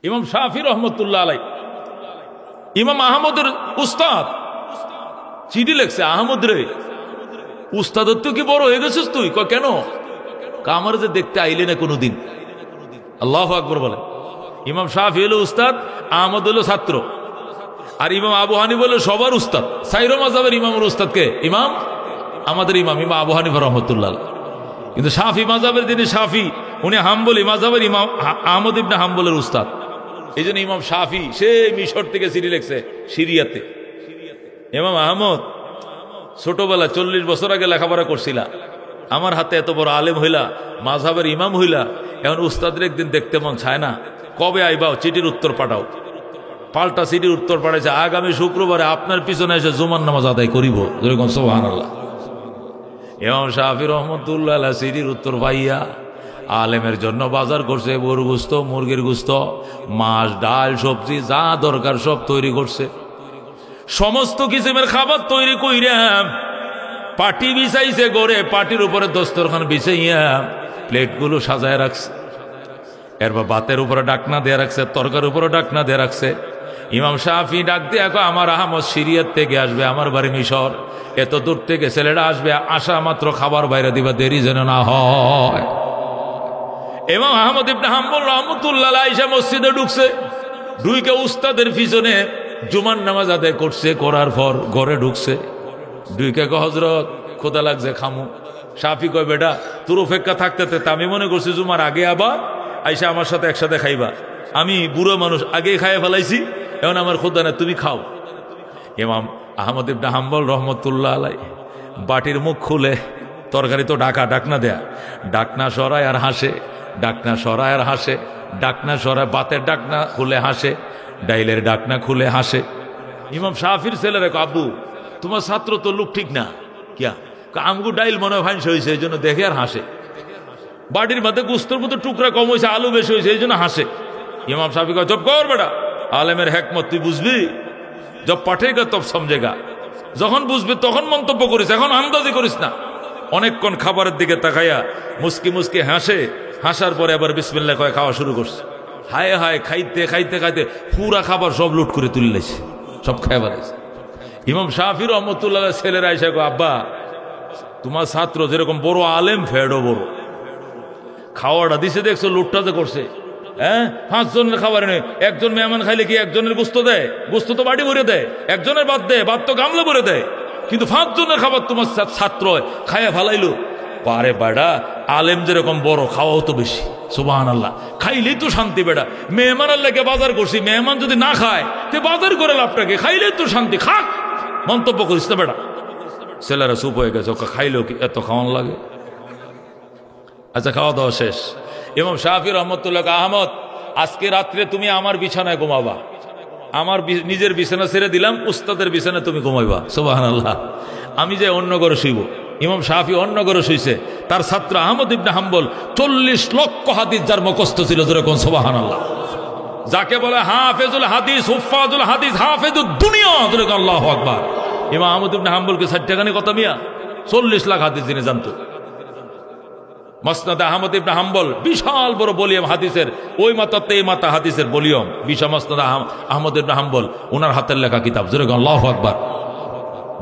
ইমাম শাফি রহমতুল্লাহ আলাই ইমাম আহমদের উস্তাদ চিঠি লেখছে, আহমদ রে উস্তাদর তো কি বড় হয়ে গেছিস তুই? কেন? আমার যে দেখতে আইলে না কোনোদিন। আল্লাহু আকবার বলেন। ইমাম শাফি হলো উস্তাদ, আহমদ হলো ছাত্র, আর ইমাম আবু হানিফা হলো সবার উস্তাদ। সাইরো মাযহাবের ইমামের উস্তাদকে ইমাম আমাদের ইমাম আবু হানিফা রহমতুল্লাহ। কিন্তু শাফি মাযহাবের যিনি শাফি, উনি হাম্বলি মাযহাবের ইমাম আহমদ ইবনে হাম্বলের উস্তাদ। এই জন্য ইমাম শাফি সে মিশর থেকে চিঠি লেখছে সিরিয়াতে। ইমাম আহমদ ছোটবেলা 40 বছর আগে লেখাপড়া করছিলা, আমার হাতে এত বড় আলেম হইলা, মাযহাবের ইমাম হইলা, এখন উস্তাদের একদিন দেখতে মন চায় না, কবে আইবাও? চিঠির উত্তর পাঠাও। পাল্টা চিঠির উত্তর পাঠাইছে, আগামী শুক্রবারে আপনার পিছনে এসে জুমার নামাজ আদায় করিব। যেরকম সুবহানাল্লাহ। ইমাম শাফি রহমতুল্লাহ চিঠির উত্তর পাইয়া আলেমের জন্য বাজার করছে, গরু গোস্ত, মুরগির গোস্ত, মাছ, ডাল, সবজি যা দরকার সব তৈরি করছে। সমস্ত কিসিমের খাবার তৈরি কইরা পাটি বিছাইছে গড়ে, পাটির উপরে দস্তরখান বিছাইয়া প্লেটগুলো সাজায় রাখছে। এরপর ভাতের উপরে ডাকনা দিয়ে রাখছে, তরকারির উপরে ডাকনা দিয়ে রাখছে। ইমাম শাফি ডাক দিয়ে আমার আহমদ সিরিয়াত থেকে আসবে, আমার বাড়ি মিশর, এত দূর থেকে ছেলেরা আসবে, আসা মাত্র খাবার বাইরে দিবা, দেরি যেন না হয়। ইমাম আহমদ ইবনে হাম্বল রহমতুল্লাহ আলাইহি মসজিদে ঢুকছে, ঢুকে উস্তাদের পিছনে জুমার নামাজ আদায় করছে। করার পর ঘরে ঢুকছে, ঢুকে হযরত খোদা লাগছে খামু। শাফি কয়, বেটা তোর অপেক্ষা থাকতে থাকতে আমি মনে করছি জুমার আগে আবার আইসা আমার সাথে একসাথে খাইবা, আমি বুড়ো মানুষ আগেই খাইয়ে ফেলাইছি, এখন আমার খোদা না, তুমি খাও। ইমাম আহমদ ইবনে হাম্বল রহমতুল্লাহ আলাইহি বাটির মুখ খুলে, তরকারি তো ডাকনা দেয়া, ডাকনা সরায় আর হাসে, ডাকনা সরায় আর হাসে, ডাকনা সরায়, বাতের ডাকনা খুলে হাসে, ডাইলের ডাকনা খুলে হাসে। ইমাম শাফির ছেলেরা, আব্বু তোমার ছাত্র তো লোক ঠিক না, কিয়া আমগু ডাইল মনে হয় হয়েছে, এই জন্য দেখে আর হাসে। বাটির মধ্যে গুস্তর মতো টুকরা কম হয়েছে, আলু বেশি হয়েছে, এই জন্য হাসে। ইমাম শাফি কয়, জব কর বেটা, আলেমের হেকমত তুই বুঝবি, জব পাঠেগা তব সমঝেগা, যখন বুঝবি তখন মন্তব্য করিস, এখন আন্দাজি করিস না। অনেকক্ষণ খাবারের দিকে তাকাইয়া মুস্কি মুস্কি হাসে, হাসার পরে আবার বিসমিল্লাহ কয়ে খাওয়া শুরু করছে। হায় হায়, খাইতে খাইতে খাইতে পুরা খাবার সব লুট করে তুললেছে, সব খাই ফেলেছে। ইমাম শাফি রহমতুল্লাহ ছেলেরা এসে কয়, আব্বা তোমার ছাত্র যেরকম বড় আলেম, ফেডও বড়, খাওয়াটা দিছে দেখছো লুটটা যে করছে। হ্যাঁ, 5 জনের খাবার নেই, একজন মেহমান খাইলে কি একজনের গোস্ত দেয়? গোস্ত তো বাড়ি ভরে দেয়, একজনের বাদ দেয়, বাদ তো গামলা ভরে দেয়, কিন্তু 5 জনের খাবার তোমার ছাত্র খাইয়া ফালাইলো। পারে বেড়া, আলেম যেরকম বড়, খাওয়াও তো বেশি। সুবহানাল্লাহ। খাইলেই তো শান্তি বেড়া, মেহমান আল্লাহকে বাজার করছি, মেহমান যদি না খায় তে বাজার করে লাভটাকে, খাইলেই তো শান্তি, খাক, মন্তব্য করিস না বেড়া। ছেলেরা চুপ হয়ে গেছে, খাইলেও কি এত খাওয়ান লাগে? আচ্ছা, খাওয়া দাওয়া শেষ। ইমাম শাফি রহমতুল্লাহ, আহমদ আজকে রাত্রে তুমি আমার বিছানায় ঘুমাবা, আমার নিজের বিছানা ছেড়ে দিলাম, উস্তাদের বিছানায় তুমি ঘুমাইবা। সুবহানাল্লাহ। আমি যে অন্য ঘরে শুইব। ইমাম শাফি অন্য ঘরে শুইছে, তার ছাত্র আহমদ ইবনে হাম্বল 40 লক্ষ হাদিস যার মুখস্থ ছিল, যেরকম সুবহানাল্লাহ, যাকে বলে হাফেজুল হাদিস, হুফাজুল হাদিস, হাফেজুদ দুনিয়া, যেরকম আল্লাহু আকবার। ইমাম আহমদ ইবনে হাম্বলকে 60 টাকা নিয়ে কত মিয়া? 40 লাখ হাদিস যিনি জানতো। মাসনাদ আহমদ ইবনে হাম্বল বিশাল বড় বলিয়ম হাদিসের, ওই মাথাতে এই মাথা হাদিসের বলিয়ম, বিশাল মাসনাদ আহমদ ইবনে হাম্বল, ওনার হাতের লেখা কিতাব, যেরকম আল্লাহু আকবার।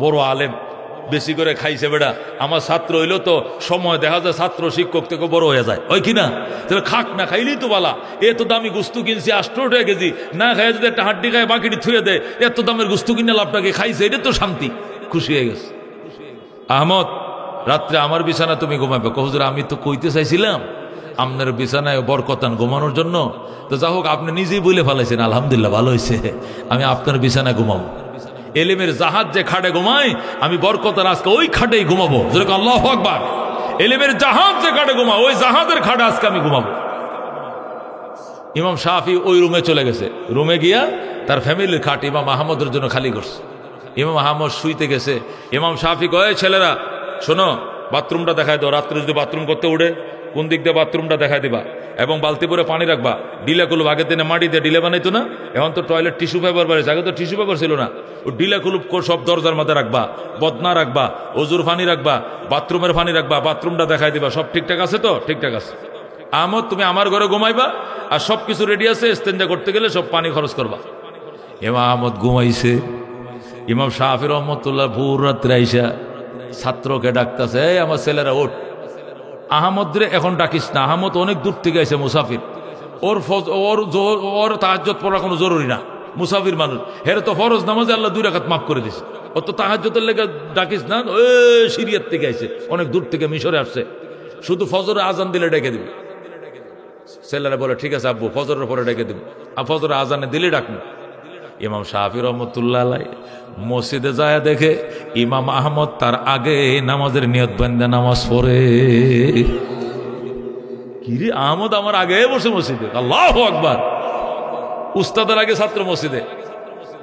বড় আলেম, বেশি করে খাইছে বেটা। আমার ছাত্র হইলো তো সময় দেখা যায় ছাত্র শিক্ষক থেকে বড় হয়ে যায়, ওই কিনা? তাহলে খাক না, খাইলেই তো বালা। এত দামি গুস্তু কিনছি 8 টাকা কেজি, না খাই যদি একটা হাড্ডি খায় বাকিটি থুয়ে দেয়, এত দামের গুস্তু কিনে লাভটাকে খাইছে, এটা তো শান্তি, খুশি হয়ে গেছে। আহমদ রাত্রে আমার বিছানা তুমি ঘুমাবে। হুজুর আমি তো কইতে চাইছিলাম আপনার বিছানায় বরকতান ঘুমানোর জন্য, তো যা হোক আপনি নিজেই বলে ফেলাইছেন, আলহামদুলিল্লাহ ভালো হয়েছে, আমি আপনার বিছানায় ঘুমাবো। এলেমের জাহাজ যে খাটে ঘুমাই, আমি বরকতান আজকে ওই খাটেই ঘুমাবো, যেরকম আল্লাহু আকবার। এলেমের জাহাজ যে খাটে ঘুমা, ওই জাহাজের খাটে আজকে আমি ঘুমাবো। ইমাম শাফি ওই রুমে চলে গেছে, রুমে গিয়া তার ফ্যামিলির খাট ইমাম আহমদের জন্য খালি করছে। ইমাম আহমদ শুইতে গেছে। ইমাম শাফি কয়, ছেলেরা শোনো, বাথরুমটা দেখায় দাও, রাত্রে যদি বাথরুম করতে উঠে কোন দিক দিয়ে বাথরুমটা দেখায় দিবা, এবং বালতি করে পানি রাখবা। ডিলাগুলো আগের দিনে মাটি দিয়ে ডিলে বানাইতো না, এখন তো টয়লেট টিস্যু পেপার বাড়িয়েছে, আগে তো টিস্যু পেপার ছিল না। ও ডিলাগুলো সব দরজার মধ্যে রাখবা, বদনা রাখবা, অজুর পানি রাখবা, বাথরুমের পানি রাখবা, বাথরুমটা দেখায় দিবা, সব ঠিকঠাক আছে তো? ঠিকঠাক আছে। আহমদ তুমি আমার ঘরে ঘুমাইবা, আর সব কিছু রেডি আছে, ইস্তেঞ্জা করতে গেলে সব পানি খরচ করবা। ইমাম আহমদ ঘুমাইছে। ইমাম শাফি রহমতুল্লাহ ভোর রাত্রে আইসা ছাত্রকে ডাকতেছে, এই আমার ছেলেরা ওঠ, আহমদ রে এখন ডাকিস না, আহমদ অনেক দূর থেকে আইসে মুসাফির, ওর তাহাজ্জুদ পড়া কোনো জরুরি না, মুসাফির মানুষ, হেরে তো ফরজ নামাজে আল্লাহ 2 রাকাত মাফ করে দিছে, ও তো তাহাজ্জুদের লেগে ডাকিস না, সিরিয়ার থেকে আইসে, অনেক দূর থেকে মিশরে আসছে, শুধু ফজরে আজান দিলে ডেকে দিবি। ছেলেরা বলে ঠিক আছে আব্বু, ফজরের পরে ডেকে দিব, আর ফজরে আজানে দিলে ডাকবো। ইমাম শাফি রহমতুল্লাহ আলাইহি মসজিদে যায়, দেখে ইমাম আহমদ তার আগে নামাজের নিয়ত বান্ধা নামাজ পড়ে। কিরে আহমদ আমার আগে বসে মসজিদে, আল্লাহু আকবার, উস্তাদের আগে ছাত্র মসজিদে।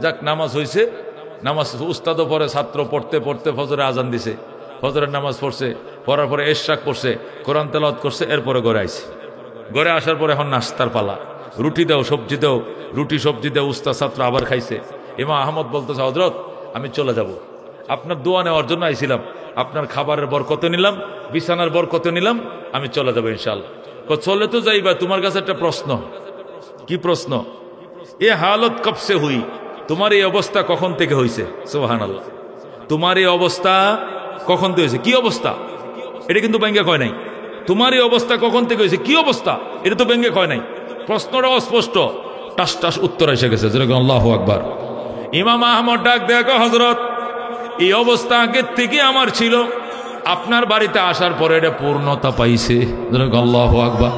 যাক নামাজ হয়েছে, নামাজ উস্তাদও পরে, ছাত্র পড়তে পড়তে ফজরে আজান দিছে, ফজরের নামাজ পড়ছে, পড়ার পরে ইশরাক করছে, কোরআন তেলাওয়াত করছে, এরপরে ঘরে আইছে। ঘরে আসার পরে এখন নাস্তার পালা, রুটি দাও সবজি দাও, রুটি সবজি দাও, উস্তাদ ছাত্র আবার খাইছে। ইমাম আহমদ বলতেছে, হযরত আমি চলে যাব, আপনার দোয়া নেওয়ার জন্য আইছিলাম, আপনার খাবারের বরকত নিলাম, বিছানার বরকত নিলাম, আমি চলে যাবো ইনশাআল্লাহ। চলে তো যাইবা, তোমার কাছে একটা প্রশ্ন। কি প্রশ্ন? এ হালত কবসে হুই, তোমার এই অবস্থা কখন থেকে হয়েছে? সুবহানাল্লাহ, তোমার এই অবস্থা কখন থেকে হয়েছে? কি অবস্থা? এটা কিন্তু ব্যাঙ্গে কয় নাই। তোমার এই অবস্থা কখন থেকে হয়েছে, কি অবস্থা, এটা তো ব্যাঙ্গে কয় নাই, প্রশ্নটা অস্পষ্ট, টাস টাস উত্তর এসে গেছে, যেরকম আল্লাহু আকবার। ইমাম আহমদ ডাক দেখো, হযরত এই অবস্থা আগের থেকে আমার ছিল, আপনার বাড়িতে আসার পরে এটা পূর্ণতা পাইছে, যেরকম আল্লাহু আকবার।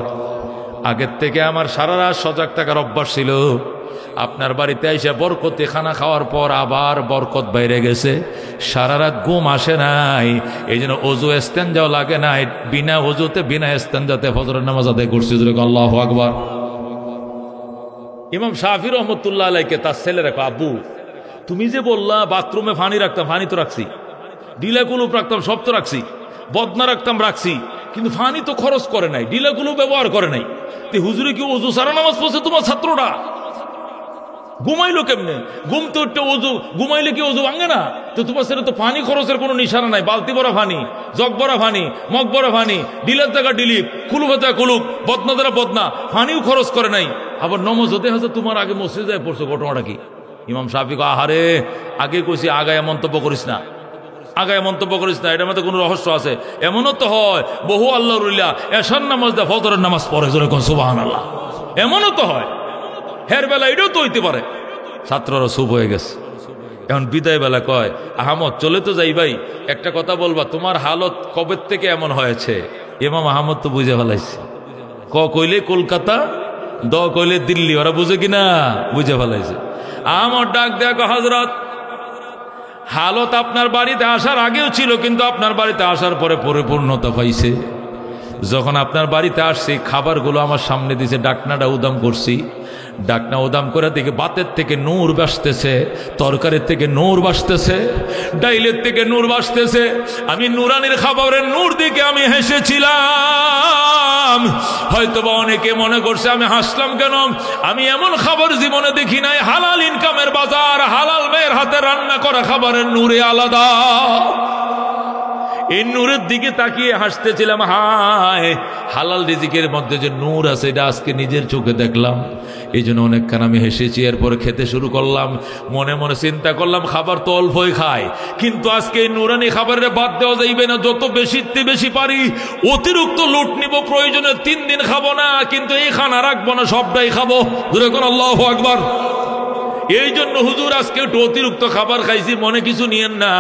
আগের থেকে আমার সারা রাত সজাগ থাকার অভ্যাস ছিল, আপনার বাড়িতে এসে বরকতে খানা খাওয়ার পর আবার বরকত বাইরে গেছে, সারা রাত ঘুম আসে নাই, এই জন্য অজু ইস্তেঞ্জাও লাগে নাই, বিনা অজুতে বিনা ইস্তেঞ্জাতে ফজরের নামাজ আদায় করছি, যেরকম আল্লাহু আকবার। ইমাম শাফি রহমতুল্লাহ আলাইকে তার ছেলে রাখো, আব্বু তুমি যে বললা বাথরুমে ফানি রাখতাম, ফানি তো রাখছি, ডিলা কুলুপ রাখতাম, সব তো রাখছি, বদনা রাখতাম, রাখছি, কিন্তু ফানি তো খরচ করে নাই, ডিলা কুলুপ ব্যবহার করে নাই, তে হুজুরে কি অজু সারা নামাজ পড়ছে তোমার ছাত্রটা? ঘুমাইলো কেমনে? ঘুম তো একটা অজু, ঘুমাইলে কি অজু ভাঙে না? তো তোমার ছেলে তো পানি খরচের কোনো নিশানা নাই, বালতি ভরা ফানি, জগ ভরা ফানি, মগ ভরা ফানি, ডিলের জায়গা ডিলিপ, কুলুপের জায়গা কুলুপ, বদনা দ্বারা বদনা, ফানিও খরচ করে নাই, আবার নমাজ হতে হচ্ছে তোমার আগে মসজিদে যায় পড়ছো, ঘটনাটা কি? ইমাম শাফি কয়, আহারে আগে কইছি আগায় মন্তব্য করিস না, আগায় মন্তব্য করিস না, এটার মধ্যে কোনো রহস্য আছে। এমনও তো হয় বহু আল্লাহর উলিয়া এশার নামাজ দেয়, ফজরের নামাজ পড়ে, যেরকম সুবহানাল্লাহ, এমনও তো হয়, হের বেলা এটাও তো হইতে পারে। ছাত্ররা চুপ হয়ে গেছে। এখন বিদায় বেলা কয়, আহমদ চলে তো যাই ভাই, একটা কথা বলবা, তোমার হালত কবে থেকে এমন হয়েছে? ইমাম আহমদ তো বুঝে ফেলাইছে, ক কইলে কলকাতা, দ কইলে দিল্লি, ওরা বুঝে কিনা? বুঝে ফেলাইছে। আহমদ ডাক দেখো, হযরত হালত আপনার বাড়িতে আসার আগেও ছিল, কিন্তু আপনার বাড়িতে আসার পরে পরিপূর্ণতা পাইছে। যখন আপনার বাড়িতে আসছি, খাবারগুলো আমার সামনে দিয়েছে, ডাকনাটা উদাম করছি, ডাকনা উদাম করে দেখে বাতের থেকে নূর বাসতেছে, তরকারির থেকে নূর বাসতেছে, ডাইলের থেকে নূর বাসতেছে। আমি নুরানির খাবারের নূর দিকে আমি হেসেছিলাম। হয়তোবা অনেকে মনে করছে আমি হাসলাম কেন, আমি এমন খাবার জীবনে দেখি নাই। হালাল ইনকামের বাজার, হালাল মেয়ের হাতে রান্না করা খাবারের নূরে আলাদা। এই নূরের দিকে তাকিয়ে হাসতেছিলাম, হায় হালাল রিজিকের মধ্যে যে নূর আছে, এটা আজকে নিজের চোখে দেখলাম, এই জন্য অনেকক্ষণ আমি হেসেছি। এরপরে খেতে শুরু করলাম, মনে মনে চিন্তা করলাম খাবার তো অল্পই খায়, কিন্তু আজকে এই নুরানি খাবারের বাদ দেওয়া যাইবে না, যত বেশি পারি অতিরিক্ত লুট নিব, প্রয়োজনে 3 দিন খাবো না, কিন্তু এই খানা রাখবো না, সবটাই খাবো। আল্লাহু আকবার। এই জন্য হুজুর আজকে একটু অতিরিক্ত খাবার খাইছি, মনে কিছু নিয়েন না।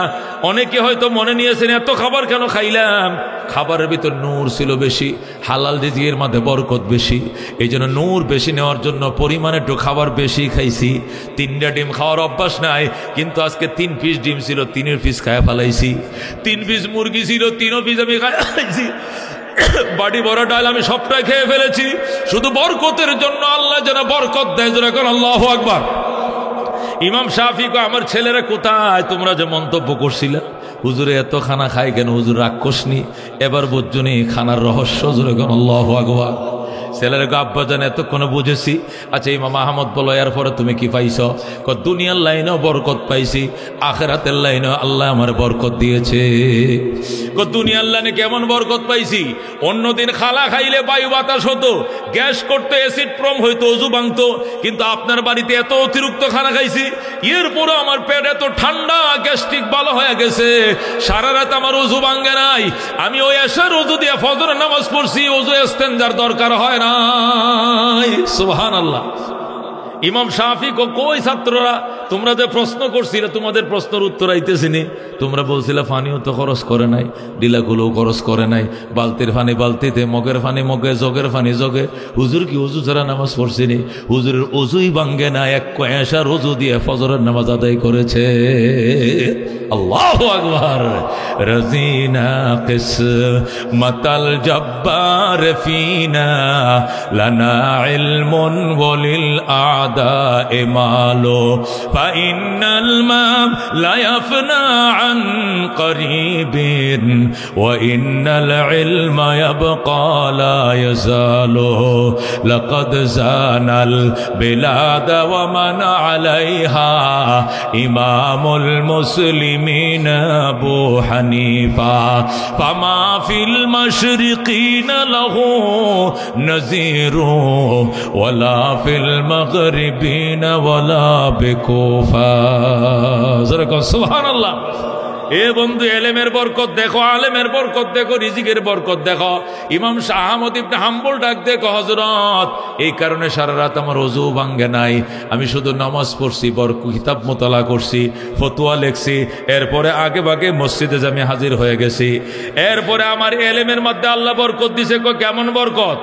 অনেকে হয়তো মনে নিয়েছেন এত খাবার কেন খাইলাম, খাবারের ভিতর নূর ছিল বেশি, হালাল রিজিকের মধ্যে বরকত বেশি, এই জন্য নূর বেশি নেওয়ার জন্য পরিমাণে একটু খাবার বেশি খাইছি। 3টা ডিম খাওয়ার অভ্যাস নাই, কিন্তু আজকে 3 পিস ডিম ছিল, 3 পিস খায় ফেলাইছি। 3 পিস মুরগি ছিল, 3 পিস আমি খাইছি। বাড়ি বড় ডাল আমি সবটাই খেয়ে ফেলেছি, শুধু বরকতের জন্য, আল্লাহ যেন বরকত দেয়। আল্লাহু আকবার। ইমাম শাফি কয়, আমার ছেলেরা কোথায়? তোমরা যে মন্তব্য করছিলে হুজুরে এত খানা খায় কেন, হুজুর রাক্ষস নি, এবার বুঝছনি খানার রহস্য। আল্লাহু আকবার। ছেলের আব্বা জান এতক্ষণে বুঝেছি। আচ্ছা ইমাম আহমদ বলো এরপরে তুমি কি পাইছ? দুনিয়ার লাইনেও বরকত পাইছি, আখিরাতের লাইনেও আল্লাহ আমার বরকত দিয়েছে। দুনিয়ার লাইনে কেমন বরকত পাইছি? অন্যদিন খালা খাইলে বায়ু বাতাস হতো, গ্যাস করতো, অ্যাসিড প্রম হইতো, অজু ভাঙতো, কিন্তু আপনার বাড়িতে এত অতিরিক্ত খানা খাইছি, এরপরে আমার পেট এত ঠান্ডা, গ্যাস্ট্রিক ভালো হয়ে গেছে, সারা রাত আমার অজু ভাঙ্গে নাই। আমি ওই এশার অজু দিয়ে ফজরের নামাজ পড়ছি, অজু ইস্তেনজার দরকার হয় নাই। সুবহানাল্লাহ। ইমাম শাফি কই ছাত্ররা তোমরা যে প্রশ্ন করছিলে তোমাদের প্রশ্নের উত্তর আইতেছিনি, তোমরা বলছিলে পানিও তো খরচ করে নাই, ডিলাগুলোও খরচ করে নাই, বালতির পানি বালতিতে, মগের পানি মগে, জগের পানি জগে। হুজুর কি অজু ছাড়া নামাজ পড়ছিনি? হুজুরের অজুই ভাঙ্গে না, এক কয়েসার অজু দিয়ে ফজরের নামাজ আদায় করেছে। আল্লাহু আকবার। রাজিনা কিসমাতাল জব্বার ফিনা লানা ইলমুন ওয়ালিল আদা মালো ফাইনাল মাম লা ইয়াফনা আন করিবিন ওয়া ইন্নাল ইলমা ইয়াবকা লা ইয়াজালু লাকাদ জানাল বিলাদ ওয়া মান আলাইহা ইমামুল মুসলিমিন আবু হানিফা ফামা ফিল মাশরিকিনা লাহু নাযীরু ওয়ালা ফিল মাগরিবিনা ওয়ালা বিকুফা। সুবহানাল্লাহ। এ বন্ধু, এলেমের বরকত দেখো, আলেমের বরকত দেখো, রিজিকের বরকত দেখো। ইমাম শাহ আহমদ ইবনে হাম্বল ডাক দেখো, হযরত এই কারণে সারা রাত আমার ওযু ভাঙ্গে নাই, আমি শুধু নামাজ পড়ছি, কিতাব মোতালা করছি, ফতোয়া লিখছি, এরপরে আগে ভাগে মসজিদে আমি হাজির হয়ে গেছি। এরপরে আমার এলেমের মধ্যে আল্লাহ বরকত দিছে। কেমন বরকত?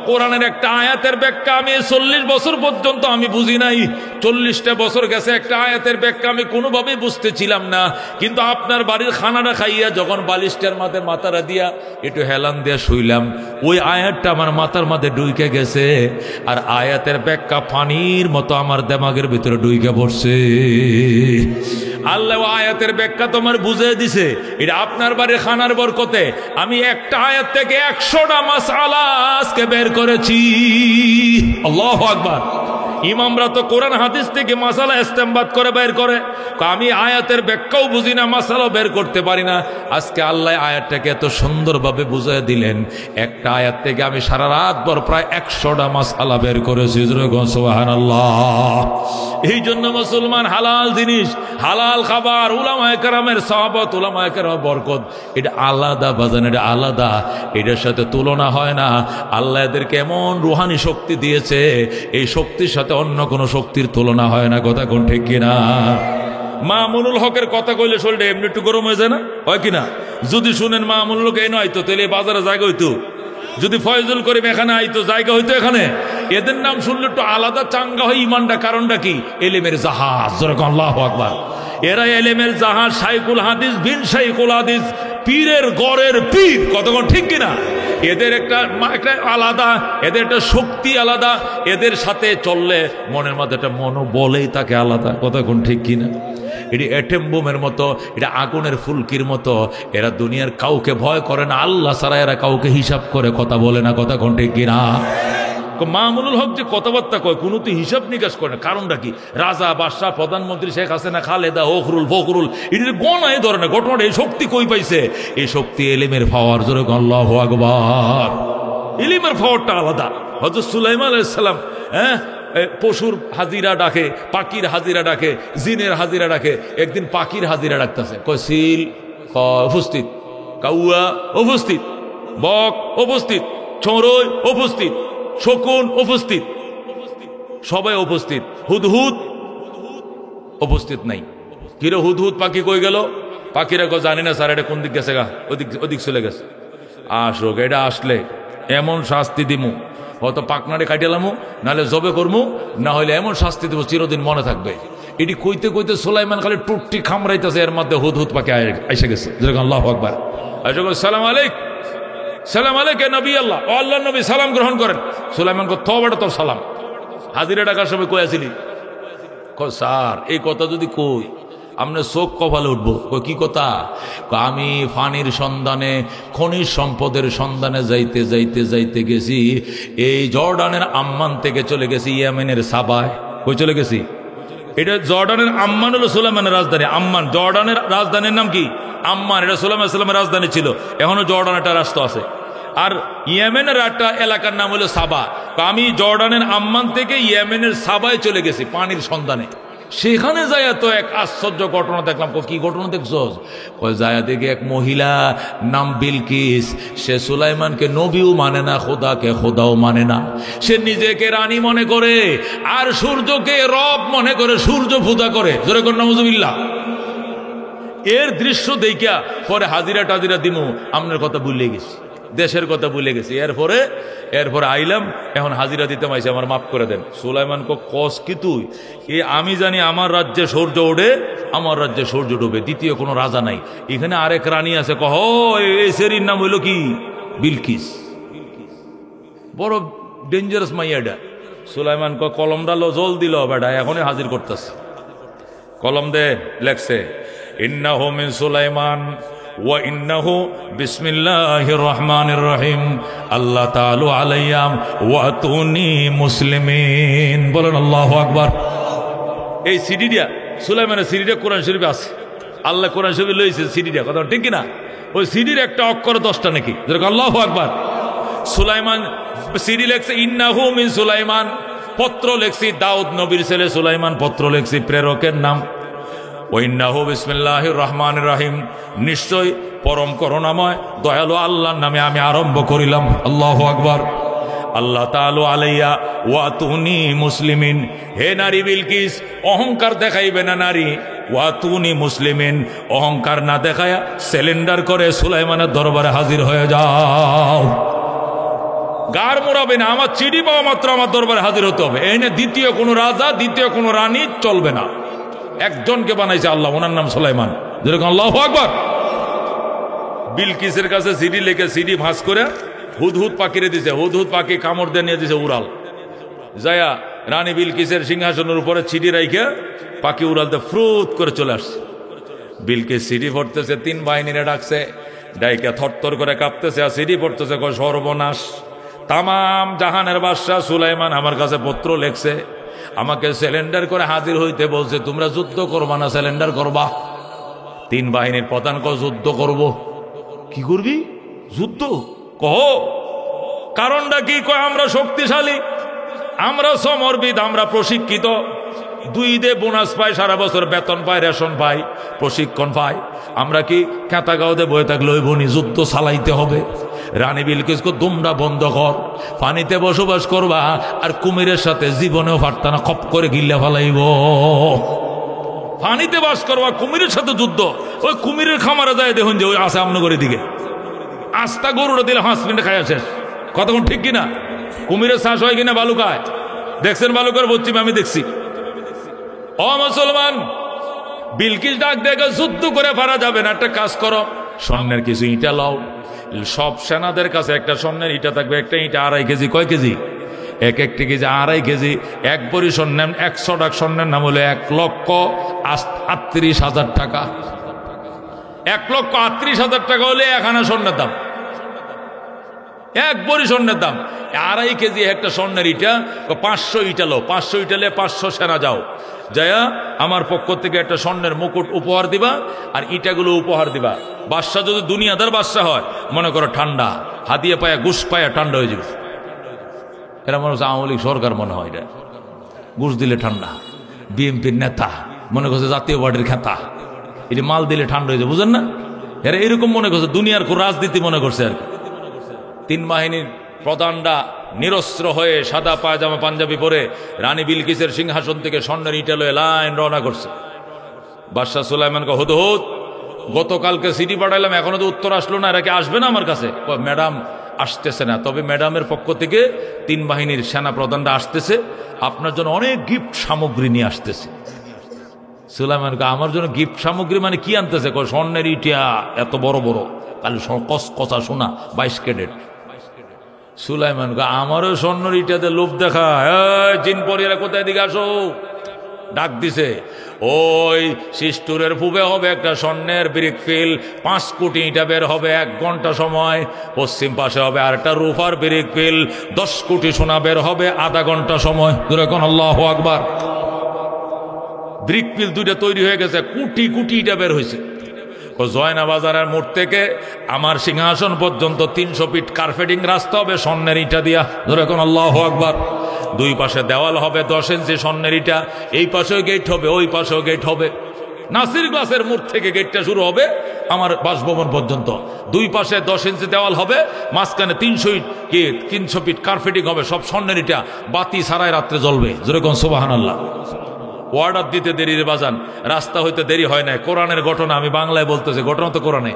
কোরআনের একটা আয়াতের ব্যাখ্যা আমি 40 বছর পর্যন্ত আমি বুঝি নাই। 40টা বছর গেছে, একটা আয়াতের ব্যাখ্যা আমি কোনোভাবেই বুঝতেছিলাম না। কিন্তু আপনার বাড়ির খানাটা খাইয়া যখন বালিশটার মাথায় মাথারা দিয়া একটু হেলান দিয়া শুইলাম, ওই আয়াতটা আমার মাথার মাঝে ডুইকে গেছে, আর আয়াতের ব্যাখ্যা পানির মতো আমার দেমাগের ভিতরে ডুইকে পড়ছে। আল্লাহ আয়াতের ব্যাখ্যা তোমার বুঝিয়ে দিছে। এটা আপনার বাড়ির খানার বরকতে আমি একটা আয়াত থেকে 100টা মাসআলা আজকে বের করেছি। আল্লাহু আকবার। ইমামরা তো কোরআন হাদিস থেকে মাসালা ইস্তেমবাদ করে বের করে, আমি আয়াতের ব্যাখ্যাও বুঝি না, মাসালাও বের করতে পারি না। আজকে আল্লাহ আয়াতটাকে এত সুন্দরভাবে বুঝিয়ে দিলেন, একটা আয়াত থেকে আমি সারা রাত ভর প্রায় 100টা মাসালা বের করেছি। সুবহানাল্লাহ। এই জন্য মুসলমান হালাল জিনিস, হালাল খাবার, উলামায়ে কেরামের সাহাবত, উলামায়ে কেরামের বরকত, এটা আলাদা বাজান, এটা আলাদা, এটার সাথে তুলনা হয় না। আল্লাহ এদেরকে এমন রুহানি শক্তি দিয়েছে, এই শক্তির সাথে অন্য কোনো শক্তির তুলনা হয় না। কথা কোন ঠিক কিনা? মামুনুল হকের কথা কইলে শরীরটা এমনি একটু গরম হয়ে যায় না, হয় কিনা? যদি শুনেন মামুনুল হক এই নয় তো, তাহলে বাজারে জায়গা হইতো। যদি ফয়জুল করিম এখানে আইতো, জায়গা হইতো এখানে। এদের নাম শুনলে একটু আলাদা চাঙ্গা হয় ইমানটা। কারণটা কি? এলেমের জাহাজ। আল্লাহু আকবার। এরা এলেমের জাহাজ, শাইখুল হাদিস বিন শাইখুল হাদিস, পীরের গড়ের পীর। কতক্ষণ ঠিক কিনা? এদের একটা আলাদা, এদের একটা শক্তি আলাদা, এদের সাথে চললে মনের মধ্যে একটা মনোবলেই তাকে আলাদা। কতক্ষণ ঠিক কিনা? এটি অ্যাটম বোমের মতো, এটা আগুনের ফুলকির মতো। এরা দুনিয়ার কাউকে ভয় করে না, আল্লাহ ছাড়া এরা কাউকে হিসাব করে কথা বলে না। কতক্ষণ ঠিক কিনা? মামুনুল হক যে কথাবার্তা কয়, কোনো তো হিসাব নিকাশ করে না। কারণটা কি? রাজা, বাদশাহ, প্রধানমন্ত্রী, শেখ হাসিনা, খালেদা, হকরুল, ফখরুল, এটির গণা এই ধরনের ঘটনাটা। এই শক্তি কই পাইছে? এই শক্তি এলিমের পাওয়ার। জোরে আল্লাহু আকবার। এলিমের পাওয়ারটা আলাদা। হযরত সুলাইমান আলাইহিস সালাম পশুর হাজিরা ডাকে, পাখির হাজিরা ডাকে, জিনের হাজিরা ডাকে। একদিন পাখির হাজিরা ডাকতেছে, কয় সিল উপস্থিত, কাউয়া উপস্থিত, বক উপস্থিত, চড়ুই উপস্থিত, শকুন উপস্থিত, সবাই উপস্থিত। হুদহুদ উপস্থিত নাই। কিরে হুদহুদ পাখি কই গেল? পাখিরা কো জানি না স্যার, এটা কোন দিক গেছে গা, ওদিক চলে গেছে। আসো, এটা আসলে এমন শাস্তি দিমু, হয়তো পাকনারে কাটিলামু, নাহলে জবে করমু, না হলে এমন শাস্তি দেবো চিরদিন মনে থাকবে। এটি কইতে কইতে সুলাইমান খালি টুটটি খামড়াইতেছে, এর মধ্যে হুদহুদ পাখি এসে গেছে। আল্লাহু আকবার। সালাম আলাইক, সালাম আলাইক নবী আল্লাহ, ও আল্লাহ নবী, সালাম গ্রহণ করেন। সুলাইমান কো তওবাটা তোর সালাম। হাজিরা ডাকার সময় কই আসিলি? স্যার এই কথা যদি কই, আপনি চোখ কপালে উঠবো। কি কথা? আমি ফানির সন্ধানে, খনিজ সম্পদের সন্ধানে যাইতে যাইতে যাইতে গেছি এই জর্ডানের আম্মান থেকে চলে গেছি ইয়েমেনের সাবায়। কই চলে গেছি? এটা জর্ডানের আম্মান হলো সুলাইমানের রাজধানী। আম্মান জর্ডানের রাজধানীর নাম কি? আম্মান। এটা সুলাইমান সাল্লামের রাজধানী ছিল, এখনো জর্ডান একটা রাষ্ট্র আছে। আর ইয়েমেনের একটা এলাকার নাম হলো সাবা। আমি জর্ডানের আম্মান থেকে ইয়েমেনের সাবায় চলে গেছি পানির সন্ধানে। সেখানে যাইয়া তো এক আশ্চর্য ঘটনা দেখলাম। কি ঘটনা দেখছো? যায়া দেখে এক মহিলা নাম বিলকিস, সে সুলাইমানকে নবীও মানে না, খোদাকে খোদাও মানে না। সে নিজেকে রানী মনে করে আর সূর্যকে রব মনে করে, সূর্য পূজা করে। জোরে কর নাউজুবিল্লাহ। এর দৃশ্য দেখিয়া পরে হাজিরা টাজিরা দিমু, আপনার কথা ভুলে গেছি, দেশের কথা ভুলে গেছি। এরপরে আইলাম, এখন হাজিরা দিতে মাইছে, আমার মাফ করে দেন। সুলাইমান কস কি তুই? আমি জানি আমার রাজ্যে সূর্য ওঠে, আমার রাজ্যে সূর্য ডুবে, দ্বিতীয় কোনো রাজা নাই। এখানে আরেক রানী আছে। এই সেরির নাম হইল কি? বিলকিস। বড় ডেঞ্জারাস মাইয়াডা। সুলাইমান কলমটা জল দিল বেটা, এখনই হাজির করতেছে। কলম দে, লেখছে ইন্নাহু মিন সুলাইমান ওয়া ইন্নাহু বিসমিল্লাহির রহমানির রহিম আল্লাহ তাআলা আলাইয়াম ওয়া তুনি মুসলিমিন। বলেন আল্লাহু আকবার। এই সিডিটা সুলাইমানের সিডিটা কোরআন শরীফে আছে। আল্লাহ কোরআন শরীফে লইছে সিডিটা, কথা ঠিক কিনা? ওই সিডির একটা অক্ষর 10টা নাকি। যেরকম আল্লাহু আকবার। সুলাইমান সিডি লেখছে ইন্নাহু মিন সুলাইমান, পত্র লেখছি দাউদ নবীর ছেলে সুলাইমান, পত্র লেখছি প্রেরকের নাম। ওয়াইন্নাহু বিসমিল্লাহির রহমানির রহিম, নিশ্চয় পরম করুণাময় দয়ালু আল্লাহর নামে আমি আরম্ভ করিলাম। আল্লাহু আকবার। আল্লাহ তাআলা আলাইয়া ওয়া তুনি মুসলিমিন, হে নারী বিলকিস অহংকার দেখাইবে না নারী। ওয়া তুনি মুসলিমিন, অহংকার না দেখায়া সিলিন্ডার করে সুলাইমানের দরবারে হাজির হয়ে যাও। গার মোড়াবে না, আমার চিঠি পাওয়া মাত্র আমার দরবারে হাজির হতে হবে। এই না দ্বিতীয় কোনো রাজা, দ্বিতীয় কোনো রানী চলবে না। একজনকে বানাইছে আল্লাহ, ওনার নাম সুলাইমান। যেরকম আল্লাহু আকবার। বিলকিসের কাছে সিডি লেখে, সিডি ভাঁজ করে হুদহুদ পাখিরে দিছে। হুদহুদ পাখি কামড় দিয়ে নিয়ে দিছে উড়াল। যায়া রানী বিলকিসের সিংহাসনের উপরে চিঠি রাইখে পাখি উড়ালতে ফ্রুত করে চলে আসছে। বিলকিস সিডি পড়তেছে, 3 বাহিনীরে ডাকছে, ডাইকা থরথর করে কাঁপতেছে আর সিডি পড়তেছে। সর্বনাশ, তামাম জাহানের বাদশাহ সুলাইমান আমার কাছে পত্র লেখছে, আমাকে সিলিন্ডার করে হাজির হইতে বলছে। তোমরা যুদ্ধ করবা না সিলিন্ডার করবা? 3 বাহিনীর প্রধান যুদ্ধ করব। কি করবি? যুদ্ধ? কহ কারণটা কি? কয় আমরা শক্তিশালী, আমরা সমরবিদ, আমরা প্রশিক্ষিত। 2 ঈদে বোনাস পাই, সারা বছর বেতন পাই, রেশন পাই, প্রশিক্ষণ পাই। আমরা কি খেতাগাঁওতে বয়ে থাকলে ওই বনি? যুদ্ধ চালাইতে হবে। রানী বিলকিসকে তোমরা বন্ধ কর, পানিতে বসবাস করবা আর কুমিরের সাথে জীবনেও পারতা না, খপ করে গিল্লা ফেলাইব। পানিতে বাস করবা, কুমিরের সাথে যুদ্ধ। ওই কুমিরের খামারে যায় দেখুন যে ওই আছে আমনগরের দিকে, আস্তা গরুটা দিলে 5 মিনিটে খাই শেষ। কতক্ষণ ঠিক কিনা? কুমিরের শ্বাস হয় কিনা বালুকায়? দেখছেন বালুকার বচ্চিম? আমি দেখছি। ও মুসলমান, বিলকিস ডাক দেখে যুদ্ধ করে পারা যাবে না, একটা কাজ করো, স্বর্ণের কিছু ইটা লাও। সব সেনাদের কাছে একটা স্বর্ণের ইটা থাকবে, একটা ইটা 2.5 কেজি। কয় কেজি? এক একটি কেজি 2.5 কেজি। 1 ভরি স্বর্ণের 100 টাকা স্বর্ণের নাম হলো 1,38,000 টাকা। 1,38,000 টাকা হলে 1 আনা স্বর্ণের দাম। 1 ভরি স্বর্ণের দাম। 2.5 কেজি একটা স্বর্ণের ইটা। 500 ইটা লো, 500 ইটালে 500 সেনা যাও, যায়া আমার পক্ষ থেকে একটা স্বর্ণের মুকুট উপহার দিবা আর ইটাগুলো উপহার দিবা। বাদশা যদি দুনিয়াদার বাদশা হয়, মনে করো ঠান্ডা, হাতিয়ে পায়া ঘুষ পায়া ঠান্ডা হয়ে যাবে। এরা মনে হচ্ছে আওয়ামী লীগ সরকার, মনে হয় এটা ঘুষ দিলে ঠান্ডা। বিএনপির নেতা মনে করছে জাতীয় পার্টির খেতা, এটা মাল দিলে ঠান্ডা হয়ে যাবে, বুঝেন না? এরা এরকম মনে করছে, দুনিয়ার রাজনীতি মনে করছে আর কি। 3 বাহিনীর প্রধানরা নিরস্ত্র হয়ে সাদা পায়জামা পাঞ্জাবি পরে রানী বিলকিসের সিংহাসন থেকে স্বর্ণের ইটা লয়ে লাইন রওনা করছে। বাদশাহ সুলাইমানকে হুদহুদ, গতকালকে সিডি পাঠাইলাম, এখনো তো উত্তর আসলো না, এরা কি আসবে না আমার কাছে? ম্যাডাম আসতেছে না, তবে ম্যাডামের পক্ষ থেকে 3 বাহিনীর সেনা প্রধানরা আসতেছে, আপনার জন্য অনেক গিফট সামগ্রী নিয়ে আসতেছে। সুলাইমানকে, আমার জন্য গিফট সামগ্রী মানে কি আনতেছে? স্বর্ণের ইটা এত বড় বড়, কালি কচা সোনা 22 ক্যারেট। সুলাইমান আমারও স্বর্ণের ইটাতে লোভ দেখা। জিন পরিরা কোথায়? দিকে আসো, ডাক দিছে, ওই শিষ্টুরের পূবে হবে একটা স্বর্ণের ব্রিকফিল, 5 কোটি ইটা বের হবে 1 ঘন্টা সময়। পশ্চিম পাশে হবে আর একটা রূপার ব্রিকফিল, 10 কোটি সোনা বের হবে আধা ঘন্টা সময়। এখন আল্লাহু আকবার। ব্রিকফিল 2টা তৈরি হয়ে গেছে, কোটি কোটি ইটা বের হয়েছে। জয়না বাজারের মোড় থেকে আমার সিংহাসন পর্যন্ত 300 ফিট কার্পেটিং রাস্তা হবে স্বর্ণের ইটা দিয়া। এখন আল্লাহু আকবার। 2 পাশে দেওয়াল হবে 10 ইঞ্চি স্বর্ণের ইটা, এই পাশেও গেট হবে, ওই পাশেও গেট হবে। নাসির গ্লাসের মোড় থেকে গেটটা শুরু হবে আমার বাসভবন পর্যন্ত। 2 পাশে 10 ইঞ্চি দেওয়াল হবে, মাঝখানে 300 ফিট কার্পেটিং হবে, সব স্বর্ণের ইটা, বাতি সারায় রাত্রে জ্বলবে। যেরকম সুবহানাল্লাহ। অর্ডার দিতে দেরির বাজান, রাস্তা হইতে দেরি হয় না। কোরআনের ঘটনা আমি বাংলায় বলতেছি, ঘটনা তো কোরআনে।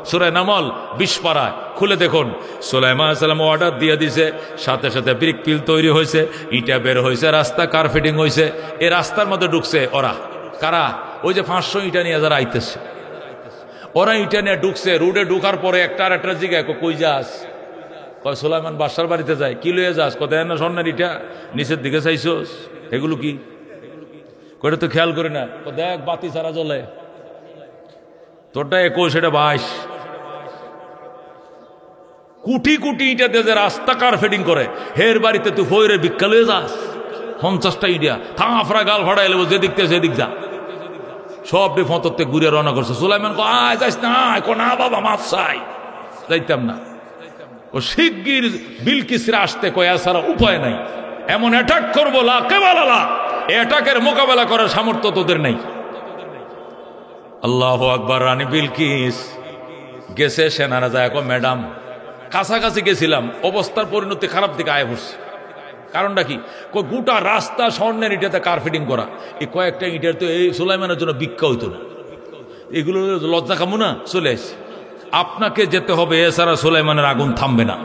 সূরা নামল 20 পারায় খুলে দেখুন, সুলাইমান আলাইহিস সালাম অর্ডার দিয়ে দিছে, সাথে সাথে ব্রিকফিল তৈরি হয়েছে, ইটা বের হয়েছে, রাস্তা কার্পেটিং হয়েছে। এই রাস্তার মধ্যে ঢুকছে ওরা, কারা? ওই যে 500 ইটা নিয়ে যারা আইতেছে, ওরা ইটা নিয়ে ঢুকছে। রোডে ঢুকার পরে একটা আর একটা জিগায়, কই যাস? কয় সুলাইমান বাদশার বাড়িতে যায়। কি লইয়া যাস? কয় দেন না স্বর্ণের ইটা, নিচের দিকে চাইছস, এগুলো কি? কয়টা তো খেয়াল করি না। দেখ বাতি সারা জ্বলে, তোরটা 21, এটা 22। কোটি কোটি ইটা দিয়ে যে রাস্তা কার্পেটিং করে, হের বাড়িতে তুই ফইরে ভিক্ষা লয়ে যাস 50টা ইটা, থাফরা গাল ফাড়া এলে যেদিক থেকে সেদিক যা, সব ফতরতে ঘুরে রওনা করছে। সুলাইমান কো আয় যাস না, না বাবা মাফ চাই, যাইতাম না। ও শিগগির বিলকিসরা আসতে কয়া ছাড়া উপায় নাই, এমন অ্যাটাক করবো লা কেবালালা, অ্যাটাকের মোকাবেলা করার সামর্থ্য তোদের নেই। আল্লাহু আকবার। রানী বিলকিস গেছে, সেনারা যায়, ম্যাডাম কাছাকাছি গেছিলাম, অবস্থার পরিণতি খারাপ দিকে আয় পড়ছে। কারণটা কি? গোটা রাস্তা স্বর্ণের ইটাতে কার্পেটিং করা। এই কয়েকটা ইটের তো এই সুলাইমানের জন্য ভিক্ষা হইতো না, এগুলো লজ্জা কামু না, চলে আসে। আপনাকে যেতে হবে, এছাড়া সুলাইমানের আগুন থামবে না।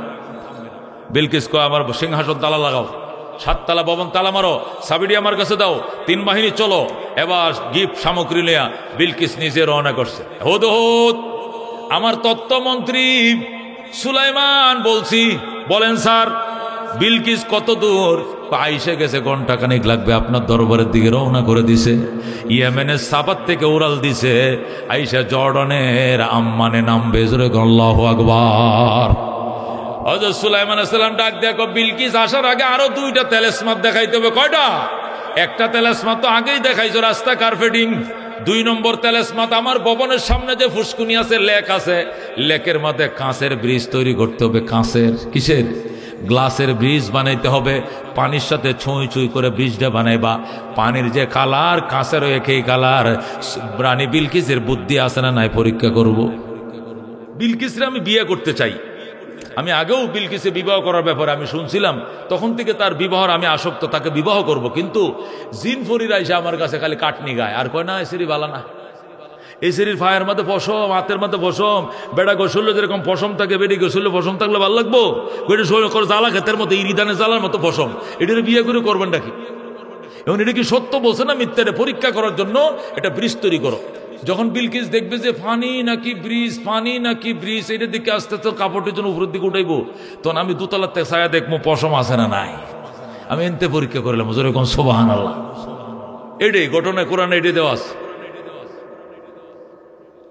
বিলকিস কয় আমার সিংহাসন তালা লাগাও, 7 তলা ভবন তালা মারো, সাবিডি আমার কাছে দাও, 3 বাহিনী চলো। এবার গিফট সামগ্রী নেয়া বিলকিস নিজে রওনা করছে। হুদহুদ আমার তত্ত্বমন্ত্রী সুলাইমান বলছি, বলেন স্যার বিলকিস কত দূর? আইসে গেছে, ঘন্টাখানিক লাগবে, আপনার দরবারের দিকে রওনা করে দিছে। ইয়েমেনের সাবাত থেকে উড়াল দিছে, আইসা জর্ডানের আম্মানে নামবে। আল্লাহু আকবার। হযরত সুলাইমান আলাইহিস সালাম ডাক দেখো, বিলকিস আসার আগে আরো 2টা তেলেসমাত দেখাইতে হবে। কয়টা? একটা তেলেসমাত তো আগেই দেখাইছো, রাস্তা কার্পেটিং। 2 নম্বর তেলেসমাত আমার ভবনের সামনে যে ফুসকুনি আছে, লেক আছে, লেকের মধ্যে কাঁচের ব্রিজ তৈরি করতে হবে। কাঁচের, কিসের? গ্লাসের ব্রিজ বানাইতে হবে। পানির সাথে ছুঁই ছুঁই করে ব্রিজটা বানাইবা। পানির যে কালার, কাঁচের একই কালার। রানী বিলকিসের বুদ্ধি আছে না নাই পরীক্ষা করব। বিলকিসরে আমি বিয়ে করতে চাই। আমি আগেও বিলকিসে বিবাহ করার ব্যাপারে আমি শুনছিলাম, তখন থেকে তার বিবাহর আমি আসক্ত, তাকে বিবাহ করব। কিন্তু জিন ফরিরা এসে আমার কাছে খালি কাটনি গায়, আর কয় না এসিরি বালা না, এই শরীর ফায়ের মধ্যে পশম, হাতের মধ্যে পশম। বেড়া গোসল যেরকম পশম থাকে, বেড়ি গোসলে পশম থাকলে ভালো লাগবো? জ্বালা ক্ষেতের মতো, ইরিদানের জ্বালার মতো পশম, এটার বিয়ে করে করবেন নাকি? এবং এটা কি সত্য বলছে না মিথ্যারে পরীক্ষা করার জন্য এটা ব্রিজ তৈরি করো। যখন বিলকিস দেখবে যে ফানি নাকি ব্রিজ, ফানি নাকি ব্রিজ, এটার দিকে আস্তে আস্তে কাপড়ের জন্য উপরের দিকে উঠাইবো, তখন আমি 2 তলার থেকে ছায়া দেখবো পশম আছে না নাই। আমি এনতে পরীক্ষা করলাম, যেরকম সুবহানাল্লাহ। এটাই ঘটনায় কোরআনে এটাই দেওয়া আছে।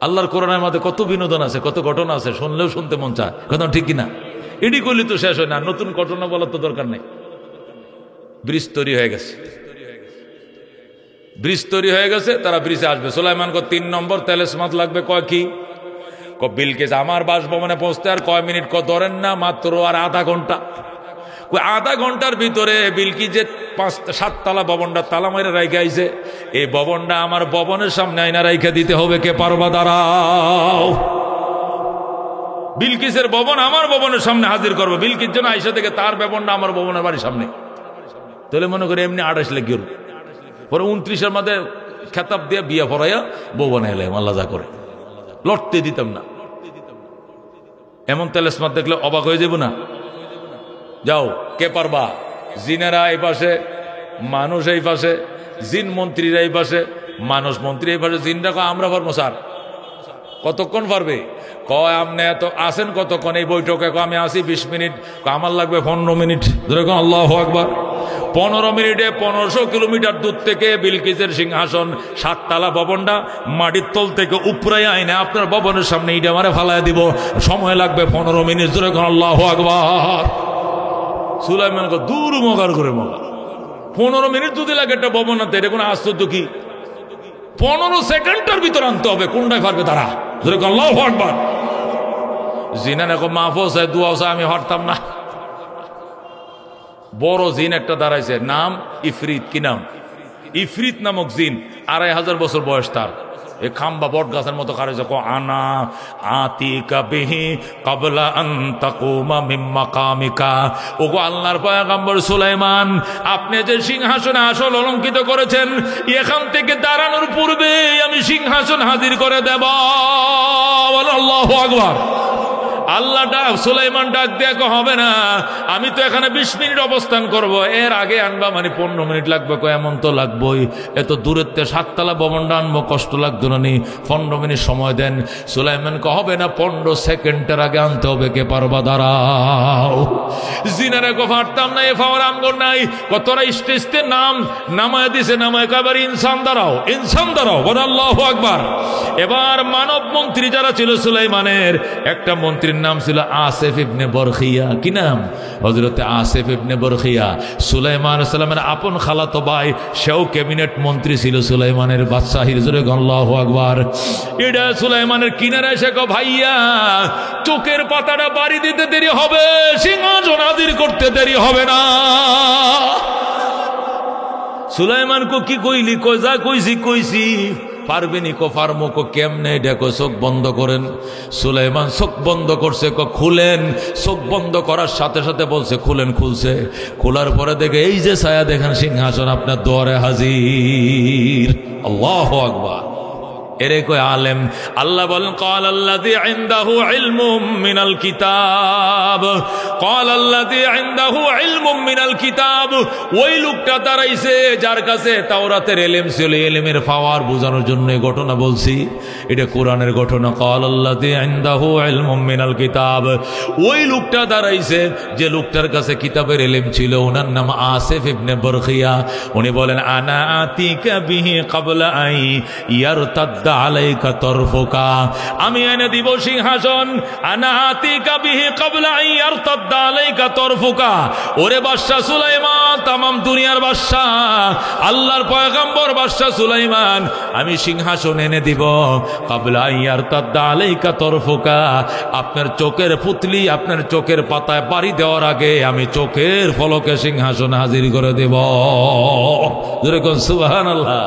আল্লাহর কোরআনের মধ্যে কত বিনোদন আছে, কত ঘটনা আছে, শুনলেও শুনতে মন চায়। কথা ঠিক কিনা? এটি করলে তো শেষ হয় না, নতুন ঘটনা বলার তো দরকার নেই। ব্রিজ তৈরি হয়ে গেছে, ব্রিজ তৈরি হয়ে গেছে, তারা ব্রিজে আসবে। সুলাইমান 3 নম্বর তেলেসমাত লাগবে। কয় কি? বিলকিস আমার বাসভবনে পৌঁছতে আর কয় মিনিট? ধরেন না মাত্র আর আধা ঘন্টা। আধা ঘন্টার ভিতরে বিলকিস যে 7 তলা ভবনটা তালা মাইরা রাইখে আইছে, এই ভবনটা আমার ভবনের সামনে আইনা রাইখে দিতে হবে। কে পারবা? দাঁড়াও। বিলকিসের ভবন আমার ভবনের সামনে হাজির করবো। বিলকিস যেন আইসা থেকে তার ভবনটা আমার ভবনের বাড়ির সামনে। তাহলে মনে করি এমনি 28 লেগে পরে 29-এর মধ্যে খেতাব দিয়ে বিয়ে পড়াইয়া বউ বানাই এলাম। আল্লাহ যা করে, লড়তে দিতাম না। এমন তেলেসমাত দেখলে অবাক হয়ে যাব না? যাও, কে পারবা? জিনেরা এই পাশে, মানুষ এই পাশে, জিন মন্ত্রীরা এই পাশে, মানুষ মন্ত্রী এই পাশে। জিনরা কয় আমরা পারবো স্যার। কতক্ষণ পারবে? কয় আপনি এত আসেন কতক্ষণ এই বৈঠকে? আমি আসি 20 মিনিট। আমার লাগবে 15 মিনিট। যেরকম আল্লাহু আকবার। 15 মিনিটে 1500 কিলোমিটার দূর থেকে বিলকিসের সিংহাসন 7 তলা ভবনটা মাটির তল থেকে উপরাই আইনে আপনার ভবনের সামনে ইটা মারে ফালায় দিব, সময় লাগবে 15 মিনিট। জোরে কোন আল্লাহু আকবার। সুলাইমান দূর মগার করে মগা 15 মিনিট যদি লাগে একটা ভবন আনতে, এটা কোনো আশ্চর্য কি? 15 সেকেন্ডের ভিতর আনতে হবে, কোনটাই পারবে তারা? জোরে কোন আল্লাহু আকবার। জিনা দেখো মাহফুজ হয়, দোয়া চাই, আমি হারতাম না। বড় জিন একটা দাঁড়াইছে, নাম ইফরিত। কি নাম? ইফরিত নামক জিন। 2500 বছর বয়স তার। এ খাম্বা বট গাছের মতো কারেছে, আনা আতিকা বিহি ক্বাবলা আন তাকুমা মিন মাকামিকা। ওগো আল্লাহর পয়গম্বর সুলাইমান, আপনি যে সিংহাসনে আসল অলঙ্কিত করেছেন, এখান থেকে দাঁড়ানোর পূর্বে আমি সিংহাসন হাজির করে দেব। আল্লাহু আকবার। আল্লাহ ডাক, সুলাইমান ডাক দেখো হবে না, আমি তো এখানে 20 মিনিট অবস্থান করব, এর আগে আনবা মানে 15 মিনিট লাগবে। এমন তো লাগবেই, এত দূরের 7 তলা ভবনটা আনবো, কষ্ট লাগতো না নি? 15 মিনিট সময় দেন। সুলাইমান হবে না, 15 সেকেন্ডের আগে আনতে হবে। কে পারবা? দাঁড়াও। জিনারে পারতাম না, এ পাওয়ার আমগর নাই। কতরা স্টেজতে নামায় দিছে, নামায় কবার ইনসান দাঁড়াও, ইনসান দাঁড়াও। বল আল্লাহু আকবার। এবার মানব মন্ত্রী যারা ছিল সুলাইমানের, একটা মন্ত্রীর নাম ছিল আসিফ ইবনে বরখিয়া। কি নাম? হযরত আসিফ ইবনে বরখিয়া, সুলাইমান সালামের আপন খালাতো ভাই। সেও ক্যাবিনেট মন্ত্রী ছিল সুলাইমানের বাদশাহীর। জোরে আল্লাহু আকবার। এটা সুলাইমানের কিনারে এসে ভাইয়া, চোখের পাতাটা বাড়ি দিতে দেরি হবে, সিংহাসন হাজির করতে দেরি হবে না। সুলাইমান কি কইলি? যা কইছি পারবেনি। পারমো। কেমনে? দেখো চোখ বন্ধ করেন। সুলাইমান চোখ বন্ধ করছে। খুলেন। চোখ বন্ধ করার সাথে সাথে বলছে খুলেন। খুলছে। খোলার পরে দেখে এই যে ছায়া দেখেন, সিংহাসন আপনার দুয়ারে হাজির। আল্লাহু আকবার। এরে কয় আলেম। আল্লাহ বলেন ক্বাল আল্লাযী ইনদাহু ইলমুম মিনাল কিতাব, ক্বাল আল্লাযী ইনদাহু ইলমুম মিনাল কিতাব। ওই লোকটা দাঁড়াইছে যার কাছে তাওরাতের ইলম ছিল। ইলমের পাওয়ার বোঝানোর জন্য এই ঘটনা বলছি, এটা কোরআনের ঘটনা। ক্বাল আল্লাযী ইনদাহু ইলমুম মিনাল কিতাব। ওই লোকটা দাঁড়াইছে যে লোকটার কাছে কিতাবের ইলম ছিল, ওনার নাম আসিফ ইবনে বরখিয়া। উনি বলেন আনা আতিকা বিহি ক্বাবলা আই ইয়ারতাদ আলাইকা তরফুকা। আমি এনে দিব সিংহাসন। আনা আতিকা বিহি ক্বাবলা আন ইয়ারতাদ্দা আলাইকা তরফুকা। ওরে বাদশা সুলাইমান, তামাম দুনিয়ার বাদশা, আল্লাহর পয়গম্বর বাদশা সুলাইমান, আমি সিংহাসন এনে দিব। ক্বাবলা আন ইয়ারতাদ্দা আলাইকা তরফুকা। আপনার চোখের পুতলি, আপনার চোখের পাতায় বাড়ি দেওয়ার আগে আমি চোখের ফলকে সিংহাসন হাজির করে দেব। যেরকম সুবহানাল্লাহ।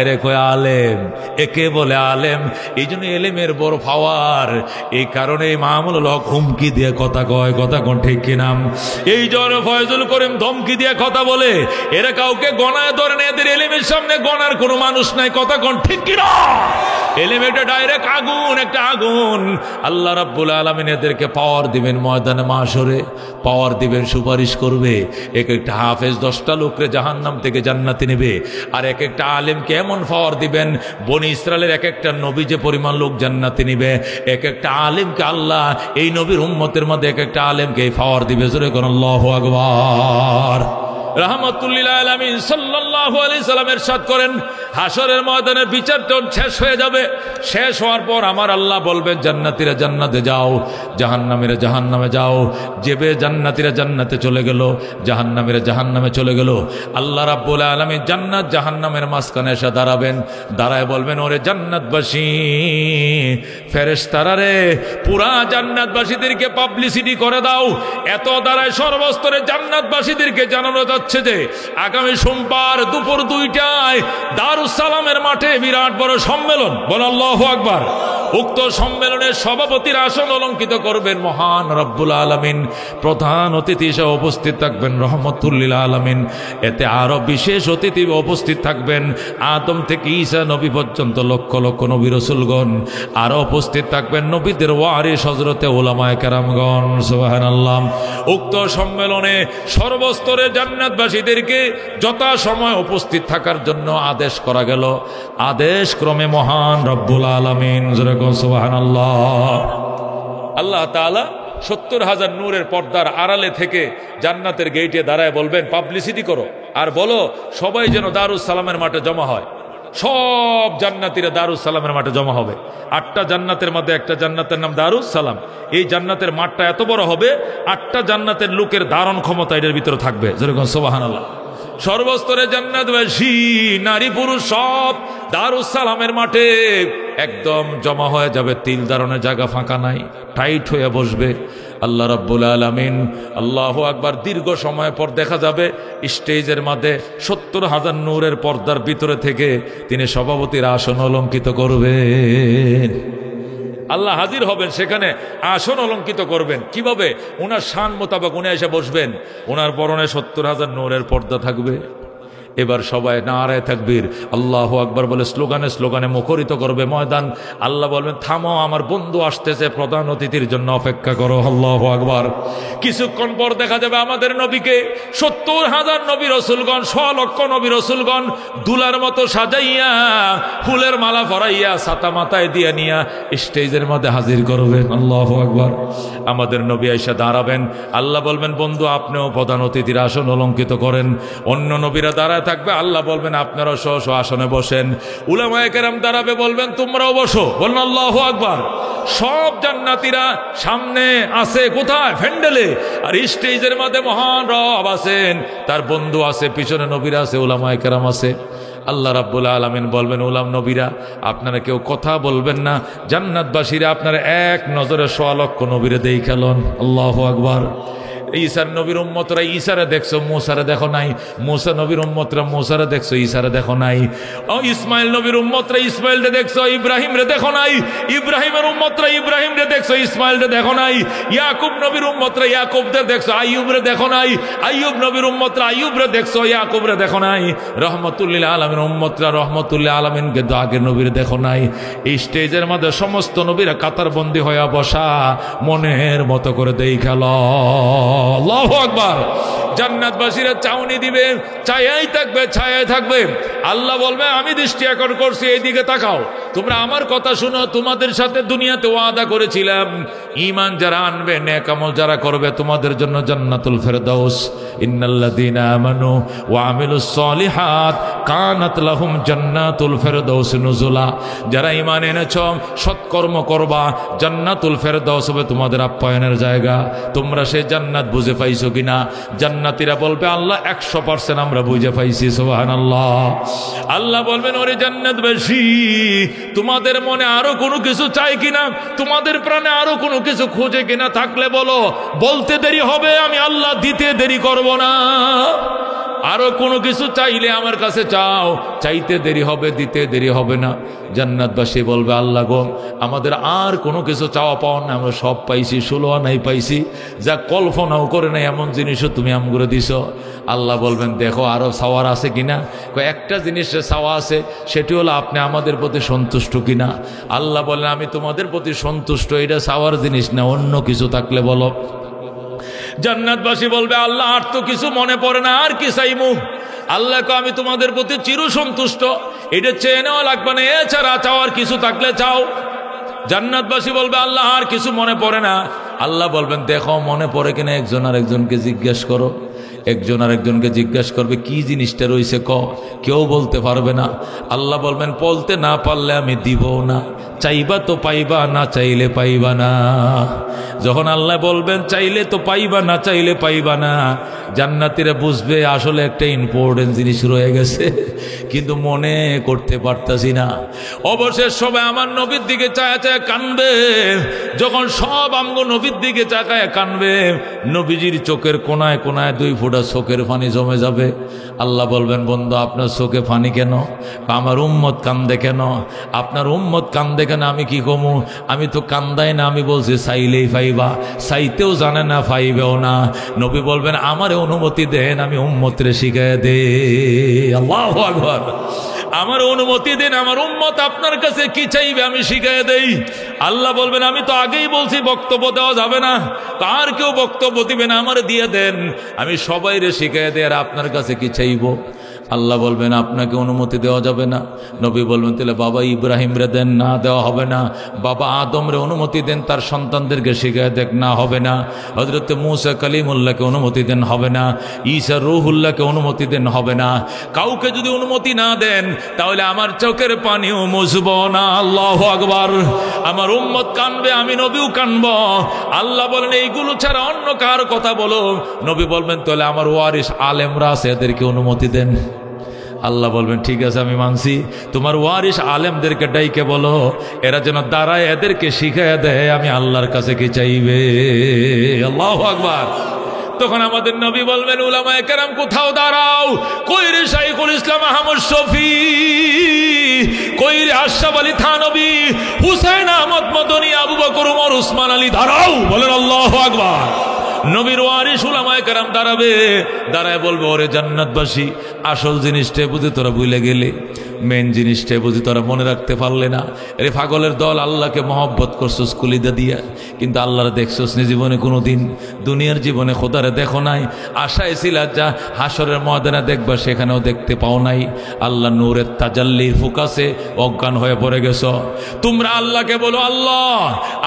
এরে কয় আলেম। একে বলে আলেম। এই জন্য এলেমের বড় পাওয়ার। এই কারণে মামুল হক হুমকি দিয়ে কথা কয়, কথা কোন ঠিক কিনা? এই জন্য ফয়জুল করিম ধমকি দিয়ে কথা বলে। এরা কাউকে গণায় ধরে না, এদের এলেমের সামনে গণার কোনো মানুষ নাই। কথা কোন ঠিক কিনা? এলেম একটা ডাইরেক্ট আগুন, একটা আগুন। আল্লাহ রাব্বুল আলামিন এদেরকে পাওয়ার দিবেন ময়দানে মাশরে, পাওয়ার দিবেন, সুপারিশ করবে। এক একটা হাফেজ 10টা লোকরে জাহান্নাম থেকে জান্নাতে নেবে। আর এক একটা আলেমকে এমন পাওয়ার দিবেন, বনি ইসরায়েলের এক একটা নবী যে পরিমাণ লোক জান্নাতে নিবে, এক একটা আলেমকে আল্লাহ এই নবীর উম্মতের মধ্যে এক একটা আলেমকে এই পাওয়ার দিবে। জোরে কোন আল্লাহু আকবার। রাহমাতুল্লিল আলামিন সাল্লাল্লাহু আলাইহি সাল্লাম ইরশাদ করেন, হাসরের ময়দানের বিচারটা শেষ হয়ে যাবে। শেষ হওয়ার পর আমার আল্লাহ বলবেন জান্নাতীরা জান্নাতে যাও, জাহান্নামীরা জাহান্নামে যাও। যেবে জান্নাতীরা জান্নাতে চলে গেল, জাহান্নামীরা জাহান্নামে চলে গেল। আল্লাহ রাব্বুল আলামিন জান্নাত জাহান্নামের মাঝখানে এসে দাঁড়াবেন। দাঁড়ায় বলবেন, ওরে জান্নাতবাসী, ফেরেশতারা রে, পুরা জান্নাতবাসীদেরকে পাবলিসিটি করে দাও। এত দাঁড়ায় সর্বস্তরে জান্নাতবাসীদেরকে জানানো যাচ্ছে যে আগামী সোমবার দুপুর 2টায় দারুস সালামের মাঠে বিরাট বড় সম্মেলন। বল আল্লাহু আকবার। উক্ত সম্মেলনের সভাপতির আসন অলঙ্কিত করবেন মহান রব্বুল আলামিন। প্রধান অতিথি হিসেবে উপস্থিত থাকবেন রহমতুল লিল আলামিন। এতে আরো বিশেষ অতিথি উপস্থিত থাকবেন আদম থেকে ঈসা নবী পর্যন্ত লক্ষ লক্ষ নবী রাসূলগণ। আরো উপস্থিত থাকবেন নবীদের ওয়ারিস হযরতে উলামায়ে কেরামগণ। সুবহানাল্লাহ। উক্ত সম্মেলনে সর্বস্তরে জান্নাতবাসীদেরকে যথাসময় উপস্থিত থাকার জন্য আদেশ করা গেল। আদেশ ক্রমে মহান রব্বুল আলামিন, সুবহানাল্লাহ, আল্লাহ তাআলা 70,000 নূরের পর্দার আড়ালে থেকে জান্নাতের গেইটে দাঁড়ায় বলবেন, পাবলিসিটি করো আর বলো সবাই যেন দারুস সালামের মাঠে জমা হয়। সব জান্নাতীরা দারুস সালামের মাঠে জমা হবে। 8টা জান্নাতের মধ্যে একটা জান্নাতের নাম দারুস সালাম। এই জান্নাতের মাঠটা এত বড় হবে, 8টা জান্নাতের লোকের ধারণ ক্ষমতা এটার ভিতরে থাকবে। যেরকম সুবহানাল্লাহ। সর্বস্তরে জান্নাতবাসী নারী পুরুষ সব দারুস সালামের মাঠে একদম জমা হয়ে যাবে। তিল ধারণের জায়গা ফাঁকা নাই, টাইট হয়ে বসবে। আল্লাহ রাব্বুল আলামিন, আল্লাহু আকবার, দীর্ঘ সময় পর দেখা যাবে স্টেজের মধ্যে 70,000 নূরের পর্দার ভিতরে থেকে তিনি সভাপতির আসন অলঙ্কিত করবেন। আল্লাহ হাজির হবেন সেখানে, আসন অলঙ্কিত করবেন। কিভাবে? ওনার শান মোতাবেক উনি এসে বসবেন। ওনার পরনে 70,000 নূরের পর্দা থাকবে। এবার সবাই নারায়ে তাকবীর আল্লাহু আকবার বলে স্লোগানে স্লোগানে মুখরিত করবে ময়দান। আল্লাহ বলবেন, থামো, আমার বন্ধু আসতেছে, প্রধান অতিথির জন্য অপেক্ষা করো। আল্লাহু আকবার। কিছুক্ষণ পর দেখা যাবে আমাদের নবীকে 70,000 নবী রসুলগণ, 100 লক্ষ নবী রসুলগণ দুলার মতো সাজাইয়া, ফুলের মালা পরাইয়া, ছাতা মাথায় দিয়ে নিয়া স্টেজের মধ্যে হাজির করবেন। আল্লাহু আকবার। আমাদের নবী আয়েশা দাঁড়াবেন। আল্লাহ বলবেন, বন্ধু আপনিও প্রধান অতিথির আসন অলঙ্কিত করেন। অন্য নবীরা দাঁড়ায় থাকবে। আল্লাহ বলবেন, আপনারা স্ব স্ব আসনে বসেন। উলামায়ে কেরাম দাঁড়াবে, বলবেন তোমরাও বসো। বলুন আল্লাহু আকবার। সব জান্নাতীরা সামনে আছে, কোথায়? ফ্যান্ডেলে। আর স্টেজের মধ্যে মহান রব আছেন, তার বন্ধু আছে, পিছনে নবীরা আছে, উলামায়ে কেরাম আছে। আল্লাহ রাব্বুল আলামিন বলবেন, উলাম নবীরা আপনারা কেউ কথা বলবেন না। জান্নাতবাসীরা আপনারা এক নজরে 100 লক্ষ নবীরে দেইখা লন। আল্লাহু আকবার। ঈসার নবীর উম্মতরা ঈসারে দেখছো, মুসারে দেখো নাই। মুসা নবীর উম্মতরা মুসারে দেখছো, ঈসারে দেখো নাই। ও ইসমাইল নবীর উম্মতরা ইসমাইলরে দেখছো, ইব্রাহিম রে দেখো নাই। ইব্রাহিমের উম্মতরা ইব্রাহিম রে দেখছো, ইসমাইল রে দেখো নাই। ইয়াকুব নবীর উম্মতরা ইয়াকুবদের দেখছো, আইয়ুব রে দেখো নাই। আইয়ুব নবীর উম্মতরা আইয়ুব রে দেখছো, ইয়াকুব রে দেখো নাই। রহমতুল্লিল আলামিন উম্মতরা রহমতুল্লিল আলামিনকে আগের নবীর দেখো নাই। এই স্টেজের মধ্যে সমস্ত নবীরা কাতারবন্দি হয়ে বসা, মনের মতো করে দেইখা লও। আল্লাহু আকবার। জান্নাতবাসীরা চাউনি দিবে, ছায়াই থাকবে, ছায়াই থাকবে। আল্লাহ বলবে, আমি দৃষ্টি আকর্ষণ করছি, এইদিকে তাকাও, তোমরা আমার কথা শুনো। তোমাদের সাথে দুনিয়াতে ওয়াদা করেছিলাম, ঈমান যারা আনবে, নেক আমল যারা করবে, তোমাদের জন্য জান্নাতুল ফেরদাউস। ইন্নাল্লাযীনা আমানু ওয়া আমিলুস সলিহাত কানাত লাহুম জান্নাতুল ফেরদাউস নুজুলা। যারা ঈমান এনেছো, সৎকর্ম করবা, জান্নাতুল ফেরদাউস হবে তোমাদের আপ্যায়নের জায়গা। তোমরা সেই জান্নাত বুঝে পাইছো কিনা? জান্নাতীরা বলবে, আল্লাহ 100% আমরা বুঝে পাইছি। সুবহানাল্লাহ। আল্লাহ বলবেন, ওরে জান্নাতবাসী, তোমাদের মনে আরো কোনো কিছু চাই কিনা? তোমাদের প্রাণে আরো কোনো কিছু খোঁজে কিনা? থাকলে বলো, বলতে দেরি হবে, আমি আল্লাহ দিতে দেরি করব না। আরো কোনো কিছু চাইলে আমার কাছে চাও, চাইতে দেরি হবে, দিতে দেরি হবে না। জান্নাতবাসী বলবে, আল্লাহ গো, আমাদের আর কোনো কিছু চাওয়া পাওয়া না, আমরা সব পাইছি, 16 আনাই পাইছি, যা কল্পনাও করে নাই এমন জিনিসও তুমি আমগুলো দিছ। আল্লাহ বলবেন, দেখো আরো চাওয়ার আছে কিনা? একটা জিনিসের চাওয়া আছে, সেটি হলো আপনি আমাদের প্রতি সন্তুষ্ট কিনা। আল্লাহ বলেন, আমি তোমাদের প্রতি সন্তুষ্ট, এটা চাওয়ার জিনিস না, অন্য কিছু থাকলে বলো। জান্নাতবাসী বলবে, আল্লাহ আর তো কিছু মনে পড়ে না, আর কি চাইমু? আল্লাহ কো, আমি তোমাদের প্রতি চির সন্তুষ্ট, এটা চেয়ে নেওয়া লাগবে না, এছাড়া চাওয়ার কিছু থাকলে চাও। জান্নাতবাসী বলবে, আল্লাহ আর কিছু মনে পড়ে না। আল্লাহ বলবেন, দেখো মনে পড়ে কিনা, একজন আর একজনকে জিজ্ঞেস করো। একজন আর একজনকে জিজ্ঞেস করবে, কি জিনিসটা রয়েছে ক, কেউ বলতে পারবে না। আল্লাহ বলবেন, বলতে না পারলে আমি দিব না। চাইবা তো পাইবা, না চাইলে পাইবা না। যখন আল্লাহ বলবেন চাইলে তো পাইবা, না চাইলে পাইবা না, জান্নাতীরা বুঝবে আসলে একটা ইম্পর্টেন্ট জিনিস রয়ে গেছে, কিন্তু মনে করতে পারতাছি না। অবশেষ সবাই আমার নবীর দিকে চায় চায় কানবে। যখন সব আমগো নবীর দিকে চাকায় কানবে, নবীজির চোখের কোনায় কোনায় 2 ফোঁটা চোখের পানি জমে যাবে। আল্লাহ বলবেন, বন্ধু আপনার চোখে পানি কেন? আমার উম্মত কান্দে কেন? আপনার উম্মত কান্দে কেন? আমি কি কমু? আমি তো কান্দাই না, আমি বলছি চাইলেই পাইবা, চাইতেও জানে না, পাইবেও না। নবী বলবেন, আমারে অনুমতি দেন, আমি উম্মতরে শিখায় দে। আল্লাহু আকবার। আমার অনুমতি দেন, আমার উম্মত আপনার কাছে কি চাইবে আমি শিখায় দেই। আল্লাহ বলবেন, আমি তো আগেই বলছি বক্তব্য দেওয়া যাবে না, আর কেউ বক্তব্য দিবে না, আমার দিয়ে দেন, আমি সবাইরে শিখায় দেই। আর আপনার কাছে কি চাইব? আল্লাহ বলবেন আপনাকে অনুমতি দেওয়া যাবে না। নবী বলবেন তাহলে বাবা ইব্রাহিম রে দেন, না দেওয়া হবে না। বাবা আদম রে অনুমতি দেন, তার সন্তানদেরকে শিখায় দেখ, না হবে না। হযরত মূসা কালিমুল্লাহকে অনুমতি দেন, হবে না। ঈসা রূহুল্লাহকে অনুমতি দেন, হবে না। কাউকে যদি অনুমতি না দেন তাহলে আমার চোখের পানিও মুছব না। আল্লাহু আকবার। আমার উম্মত কানবে, আমি নবীও কানব। আল্লাহ বলেন এইগুলো ছাড়া অন্য কার কথা বলো। নবী বলবেন তাহলে আমার ওয়ারিস আলেমরা আছে, এদেরকে অনুমতি দেন। আল্লাহ বলবেন ঠিক আছে আমি মানছি, তোমার ওয়ারিস আলেমদেরকে ডাইকে বলো, এরা যেন দাঁড়ায় এদেরকে শিখাইয়া দেয় আমি আল্লাহর কাছে কি চাইবে। আল্লাহু আকবার। তখন আমাদের নবী বলবেন উলামায়ে কেরাম কোথাও দাঁড়াও, কই রে শাইখুল ইসলাম আহমদ শফি, কই রে আশরাফ আলী থানবী, হুসাইন আহমদ মদনী, আবু বকর ওমর উসমান আলী, দাঁড়াও। বলেন আল্লাহু আকবার। নবীর ওয়ারিস উলামায়ে কেরাম দাঁড়াবে, দাঁড়ায় বলবে ওরে জান্নাতবাসী, আসল জিনিসটা বুঝি তোরা ভুলে গেলে, মেন জিনিসটা বুঝি তোরা মনে রাখতে পারলে না। রে পাগলের দল, আল্লাহকে মহব্বত করছোস কুলিদা দিয়া, কিন্তু আল্লাহরে দেখছোস নি জীবনে কোনোদিন। দুনিয়ার জীবনে খোদারে দেখো নাই, আশায় ছিলা যা হাসরের ময়দানে দেখবা, সেখানেও দেখতে পাও নাই। আল্লাহ নূরের তাজাল্লির ফোকাসে অজ্ঞান হয়ে পড়ে গেছো। তোমরা আল্লাহকে বলো আল্লাহ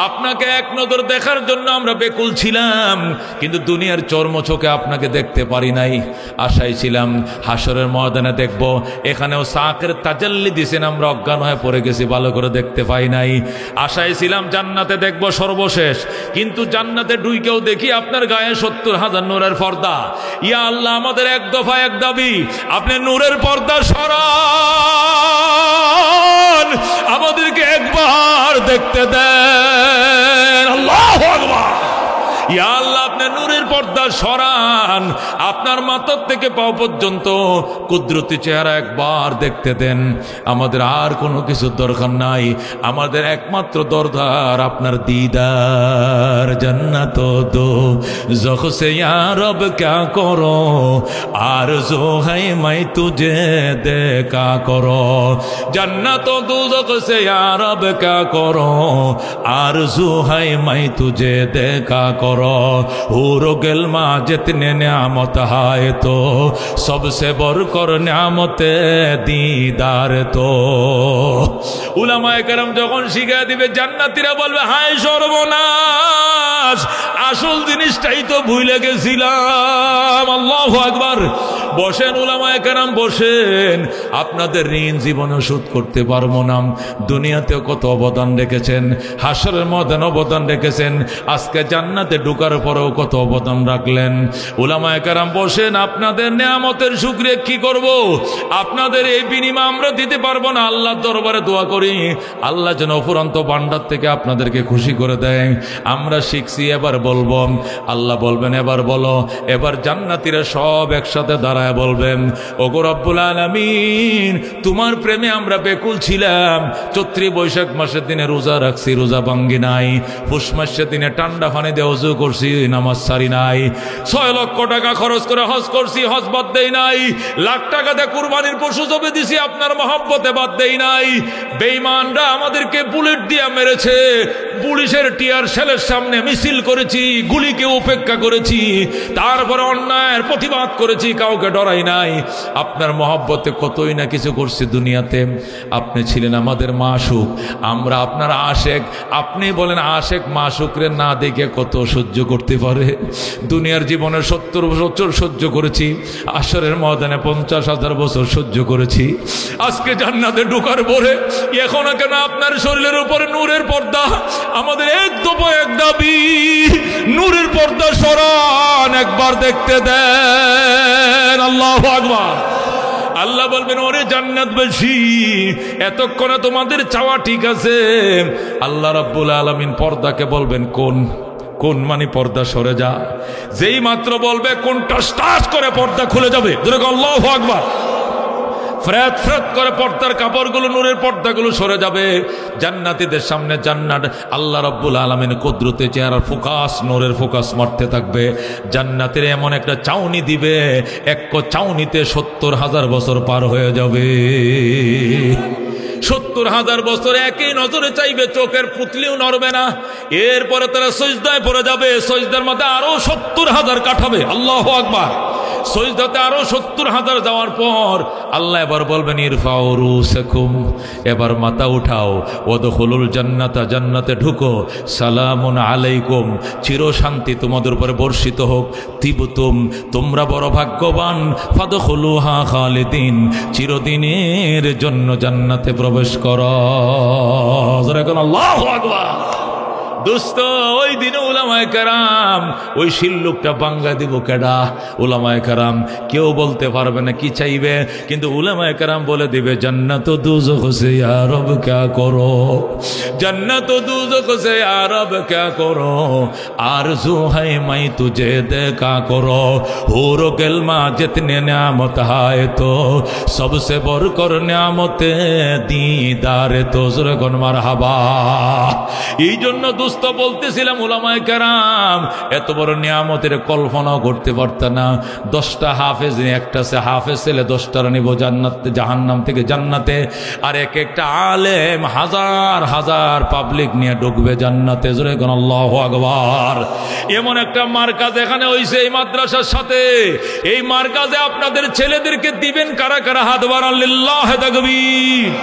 আপনাকে এক নজর দেখার জন্য আমরা বেকুল ছিলাম, কিন্তু দুনিয়ার চর্ম চোখে আপনাকে দেখতে পারি নাই। আশায় ছিলাম হাসরের ময়দানে দেখব, এখানেও সাকের তাজাল্লি দিছেন, আমরা অজ্ঞান হয়ে পড়ে গেছি, ভালো করে দেখতে পাই নাই। আশায় ছিলাম জান্নাতে দেখব সর্বশেষ, কিন্তু জান্নাতে ঢুইকেও দেখি আপনার গায়ে ৭০,০০০ নূরের পর্দা। ইয়া আল্লাহ আমাদের এক দফা এক দাবি, আপনি নূরের পর্দা সরান, আমাদেরকে একবার দেখতে দেন। আল্লাহু আকবার। ইয়া আল্লাহ আপনি নূরের পর্দা সরান, আপনার মাথার থেকে পাও পর্যন্ত কুদরতি চেহারা একবার দেখতে দেন। আমাদের আর কোনো কিছু দরকার নাই, আমাদের একমাত্র দরকার আপনার দিদার। জান্নাত দো যখ সে ইয়া রব ক্যা করো, আরজু है मैं तुझे देखा करो। जन्नत दोज़ख से या रब क्या करो, आरज़ू है मैं तुझे देखा करो। हूरो गिल्मा जितने नियामत है तो सबसे बढ़कर नियामत दीदार तो। उलमाए करम যখন শিখিয়ে দিবে, জান্নাতীরা বলবে হায় সর্বনাশ, আসল জিনিসটাই তো ভুলে গেছিলাম। আল্লাহু আকবার। বসেন উলামায়ে কেরাম বসেন, আপনাদের ঋণ জীবনে শোধ করতে পারবো না। দুনিয়াতেও কত অবদান রেখেছেন, হাসরের ময়দানে অবদান রেখেছেন, আজকে জান্নাতে ঢোকার পরেও কত অবদান রাখলেন। উলামায়ে কেরাম বসেন, আপনাদের নিয়ামতের শুকরিয়া কি করব, আপনাদের এই বিনিময় আমরা দিতে পারবো না। আল্লাহর দরবারে দোয়া করি আল্লাহ যেন অফুরন্ত ভান্ডার থেকে আপনাদেরকে খুশি করে দেয়। আমরা শিখছি, এবার বলবো। আল্লাহ বলবেন এবার বলো। এবার জান্নাতীরা সব একসাথে দাঁড়ায় বলবেন ওগো রব্বুল আলামিন, তোমার প্রেমে আমরা বেকুল ছিলাম। চৈত্রী বৈশাখ মাসের দিনে রোজা রাখছি, রোজা ভাঙ্গি নাই। পুষ মাসের দিনে ঠান্ডা পানি দিয়ে ওযু করছি, নামাজ ছাড়ি নাই। ৬ লক্ষ টাকা খরচ করে হজ করছি, হজ বাদ দেই নাই। লাখ টাকা দিয়ে কুরবানির পশু জবে দিছি, আপনার মহব্বতে বাদ দেই নাই। বেঈমানরা আমাদেরকে বুলেট দিয়ে মেরেছে, পুলিশের টিয়ার সেলের সামনে মিছিল করেছি, গুলিকে উপেক্ষা করেছি, তারপরে অন্যায়ের প্রতিবাদ করেছি, কাউকে ডরাই নাই। আপনার মহব্বতে কতই না কিছু করছি দুনিয়াতে। আপনি ছিলেন আমাদের মাশুক, আমরা আপনার আশেক। আপনি বলেন আশেক মাশুকরে না দেখে কত সহ্য করতে পারে। দুনিয়ার জীবনে ৭০ বছর সহ্য করেছি, আসরের ময়দানে ৫০,০০০ বছর সহ্য করেছি। আজকে জান্নাতে ঢোকার পরে এখনো কেন আপনার শরীরের উপরে নূরের পর্দা? আমাদের এক দফা এক দাবি, নূরের পর্দা সরান, একবার দেখতে দেন। আল্লাহু আকবার। আল্লাহ বলবেন ওরে জান্নাতবাসী, এতক্ষণে তোমাদের চাওয়া ঠিক আছে। আল্লাহ রাব্বুল আলামিন পর্দাকে বলবেন কোন কোন মানে পর্দা সরে যা। যেই মাত্র বলবে কোন, টাস টাস করে পর্দা খুলে যাবে। আল্লাহু আকবার। ফ্রাত ফ্রাত করে পর্দার কাপড়গুলো, নূরের পর্দাগুলো সরে যাবে। জান্নাতীদের সামনে জান্নাত, আল্লাহ রাব্বুল আলামিন কুদরতে চেহারার ফোকাস, নূরের ফোকাস মারতে থাকবে। জান্নাতের এমন একটা চাউনি দিবে, এক চাউনিতে ৭০,০০০ বছর পার হয়ে যাবে। ৭০,০০০ বছর একই নজরে চাইবে, চোখের পুতলিও নড়বে না। এরপরে তারা সজদায় পড়ে যাবে, সজদার মধ্যে আরো ৭০,০০০ কাটাবে। আল্লাহু আকবার। সজদাতে আরো 70,000 যাওয়ার পর আল্লাহ এবার বলবেন ইরফাউ রুসাকুম, এবার মাথা উঠাও, ওয়াদখুলুল জান্নাতা, জান্নাতে ঢুকো, সালামুন আলাইকুম, চিরশান্তি তোমাদের উপরে বর্ষিত হোক, তিবতুম, তোমরা বড় ভাগ্যবান, ফাদখুলুহা খালিদিন, চিরদিনের জন্য জান্নাতে প্রবেশ করো। আল্লাহু আকবার। দোস্ত, ওই দিনে উলামায়ে কেরাম ওই শিল্লুকটা বাঙ্গা দিব কেডা? উলামায়ে কেরাম কেউ বলতে পারবে না কি চাইবে, কিন্তু উলামায়ে কেরাম বলে দিবে জান্নাত ও দুযখ সে ইয়া রব ক্যা করো, জান্নাত ও দুযখ সে ইয়া রব ক্যা করো, আরজু है मैं तुझे देखा करो, हूर गलमा जितने नियामत है तो सबसे बढ़कर नियामत दीदार तो जुरगन मारहाबा। এই জন্য দোস্ত বলতেছিলাম উলামায়ে কেরাম এত বড় নিয়ামতের কল্পনাও করতে পারত না। 10টা হাফেজ, একটা সে হাফেজ ছেলে 10টার নিব জান্নাতে, জাহান্নাম থেকে জান্নাতে, আর এক একটা আলেম হাজার হাজার পাবলিক নিয়ে ঢুকবে জান্নাতে। জোরে কোন আল্লাহু আকবার। এমন একটা মার্কাজ এখানে হইছে এই মাদ্রাসার সাথে, এই মার্কাজে আপনাদের ছেলেদেরকে দিবেন কারা কারা? হাত বাড়ান, লিল্লাহি তাকবীর।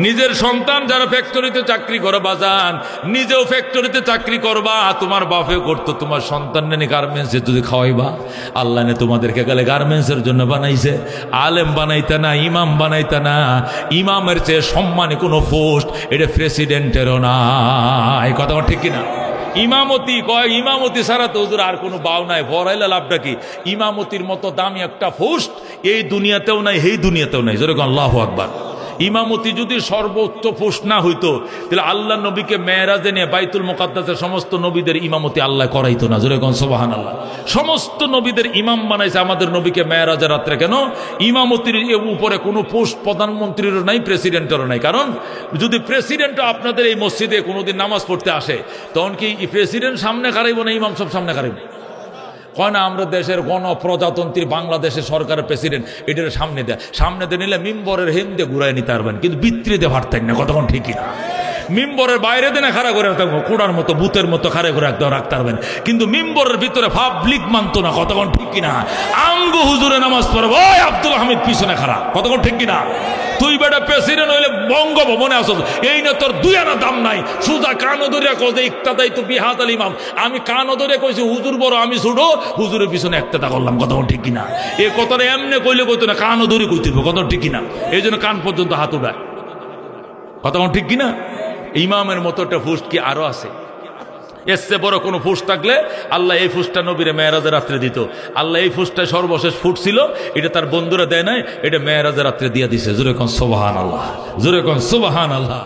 নিজের সন্তান যারা ফ্যাক্টরিতে চাকরি করে বাজান, নিজেও ফ্যাক্টরিতে চাকরি করবা, তোমার বাপে করতো, তোমার সন্তান নেই গার্মেন্টসে যদি খাওয়াইবা, আল্লাহ নে তোমাদেরকে গেলে গার্মেন্টসের জন্য বানাইছে, আলেম বানাইতে না, ইমাম বানাইতে না। ইমামের চেয়ে সম্মানী কোনো পোস্ট এটা প্রেসিডেন্টেরও না। এই কথা ঠিক কিনা? ইমামতি কয়, ইমামতি ছাড়া তো হুজুর আর কোনো বাউ নাই, ভরাইলে লাভটা কি? ইমামতির মতো দামি একটা পোস্ট এই দুনিয়াতেও নাই, এই দুনিয়াতেও নাই। যেরকম আল্লাহু আকবার। ইমামতি যদি সর্বোচ্চ পোস্ট না হইতো তাহলে আল্লাহ নবীকে মেরাজে নিয়ে বাইতুল মুকাদ্দাসের সমস্ত নবীদের ইমামতি আল্লাহ করাইতো না। জোরে কোন সুবহানাল্লাহ। সমস্ত নবীদের ইমাম বানাইছে আমাদের নবীকে মেরাজের রাত্রে। কেন? ইমামতির উপরে কোনো পোস্ট প্রধানমন্ত্রীরও নাই, প্রেসিডেন্টেরও নাই। কারণ যদি প্রেসিডেন্টও আপনাদের এই মসজিদে কোনোদিন নামাজ পড়তে আসে, তখন কি প্রেসিডেন্ট সামনে খারাইব না ইমাম সব সামনে খারাইব? কয় না আমরা দেশের গণপ্রজাতন্ত্রী বাংলাদেশের সরকারের প্রেসিডেন্ট, এটার সামনে দেয়, সামনে দিয়ে নিলে মিম্বরের হেমদে ঘুরাই নিতে পারবেন, কিন্তু বিত্রিতে পারতেন না। কতক্ষণ ঠিকই না। মিম্বরের বাইরে দিনে খাড়া করে রাখতে কোড়ার মতো বুতের মতো খাড়া করে রাখতে পারবেন, কিন্তু মিম্বরের ভিতরে পাবলিক মানতো না। কতক্ষণ ঠিক কিনা? আমগো হুজুরে নামাজ পড়বো, ওই আব্দুল হামিদ পিছনে খাড়া। কতক্ষণ ঠিক কিনা? তুই বেটা প্রেসিডেন্ট হইলে বঙ্গভবনে আসো, এই না তোর 2 আনা দাম নাই। সুজা কানো ধরিয়া কয়ে ইক্তাদাই তো বিহাত আল ইমাম, আমি কানো ধরে কইছি হুজুর বড় আমি ছোট, হুজুরের পিছনে একটা করলাম। কতক্ষণ ঠিক কিনা? এ কথাটা এমনি কইলে কইতো না, কানো ধরে কইতে হবে। কতক্ষণ ঠিক কিনা? এই জন্য কান পর্যন্ত হাত উঠায়। কতক্ষণ ঠিক কিনা? ইমামের মতো একটা ফুস্ট কি আরো আছে? এর চেয়ে বড় কোনো ফুস থাকলে আল্লাহ এই ফুসটা নবীরে মেরাজের রাত্রে দিত। আল্লাহ এই ফুসটা সর্বশেষ ফুট ছিল, এটা তার বন্ধুরা দেয় নাই, এটা মেরাজের রাত্রে দিয়ে দিছে। জোরে কোন সুবহানাল্লাহ, জোরে কোন সুবহানাল্লাহ।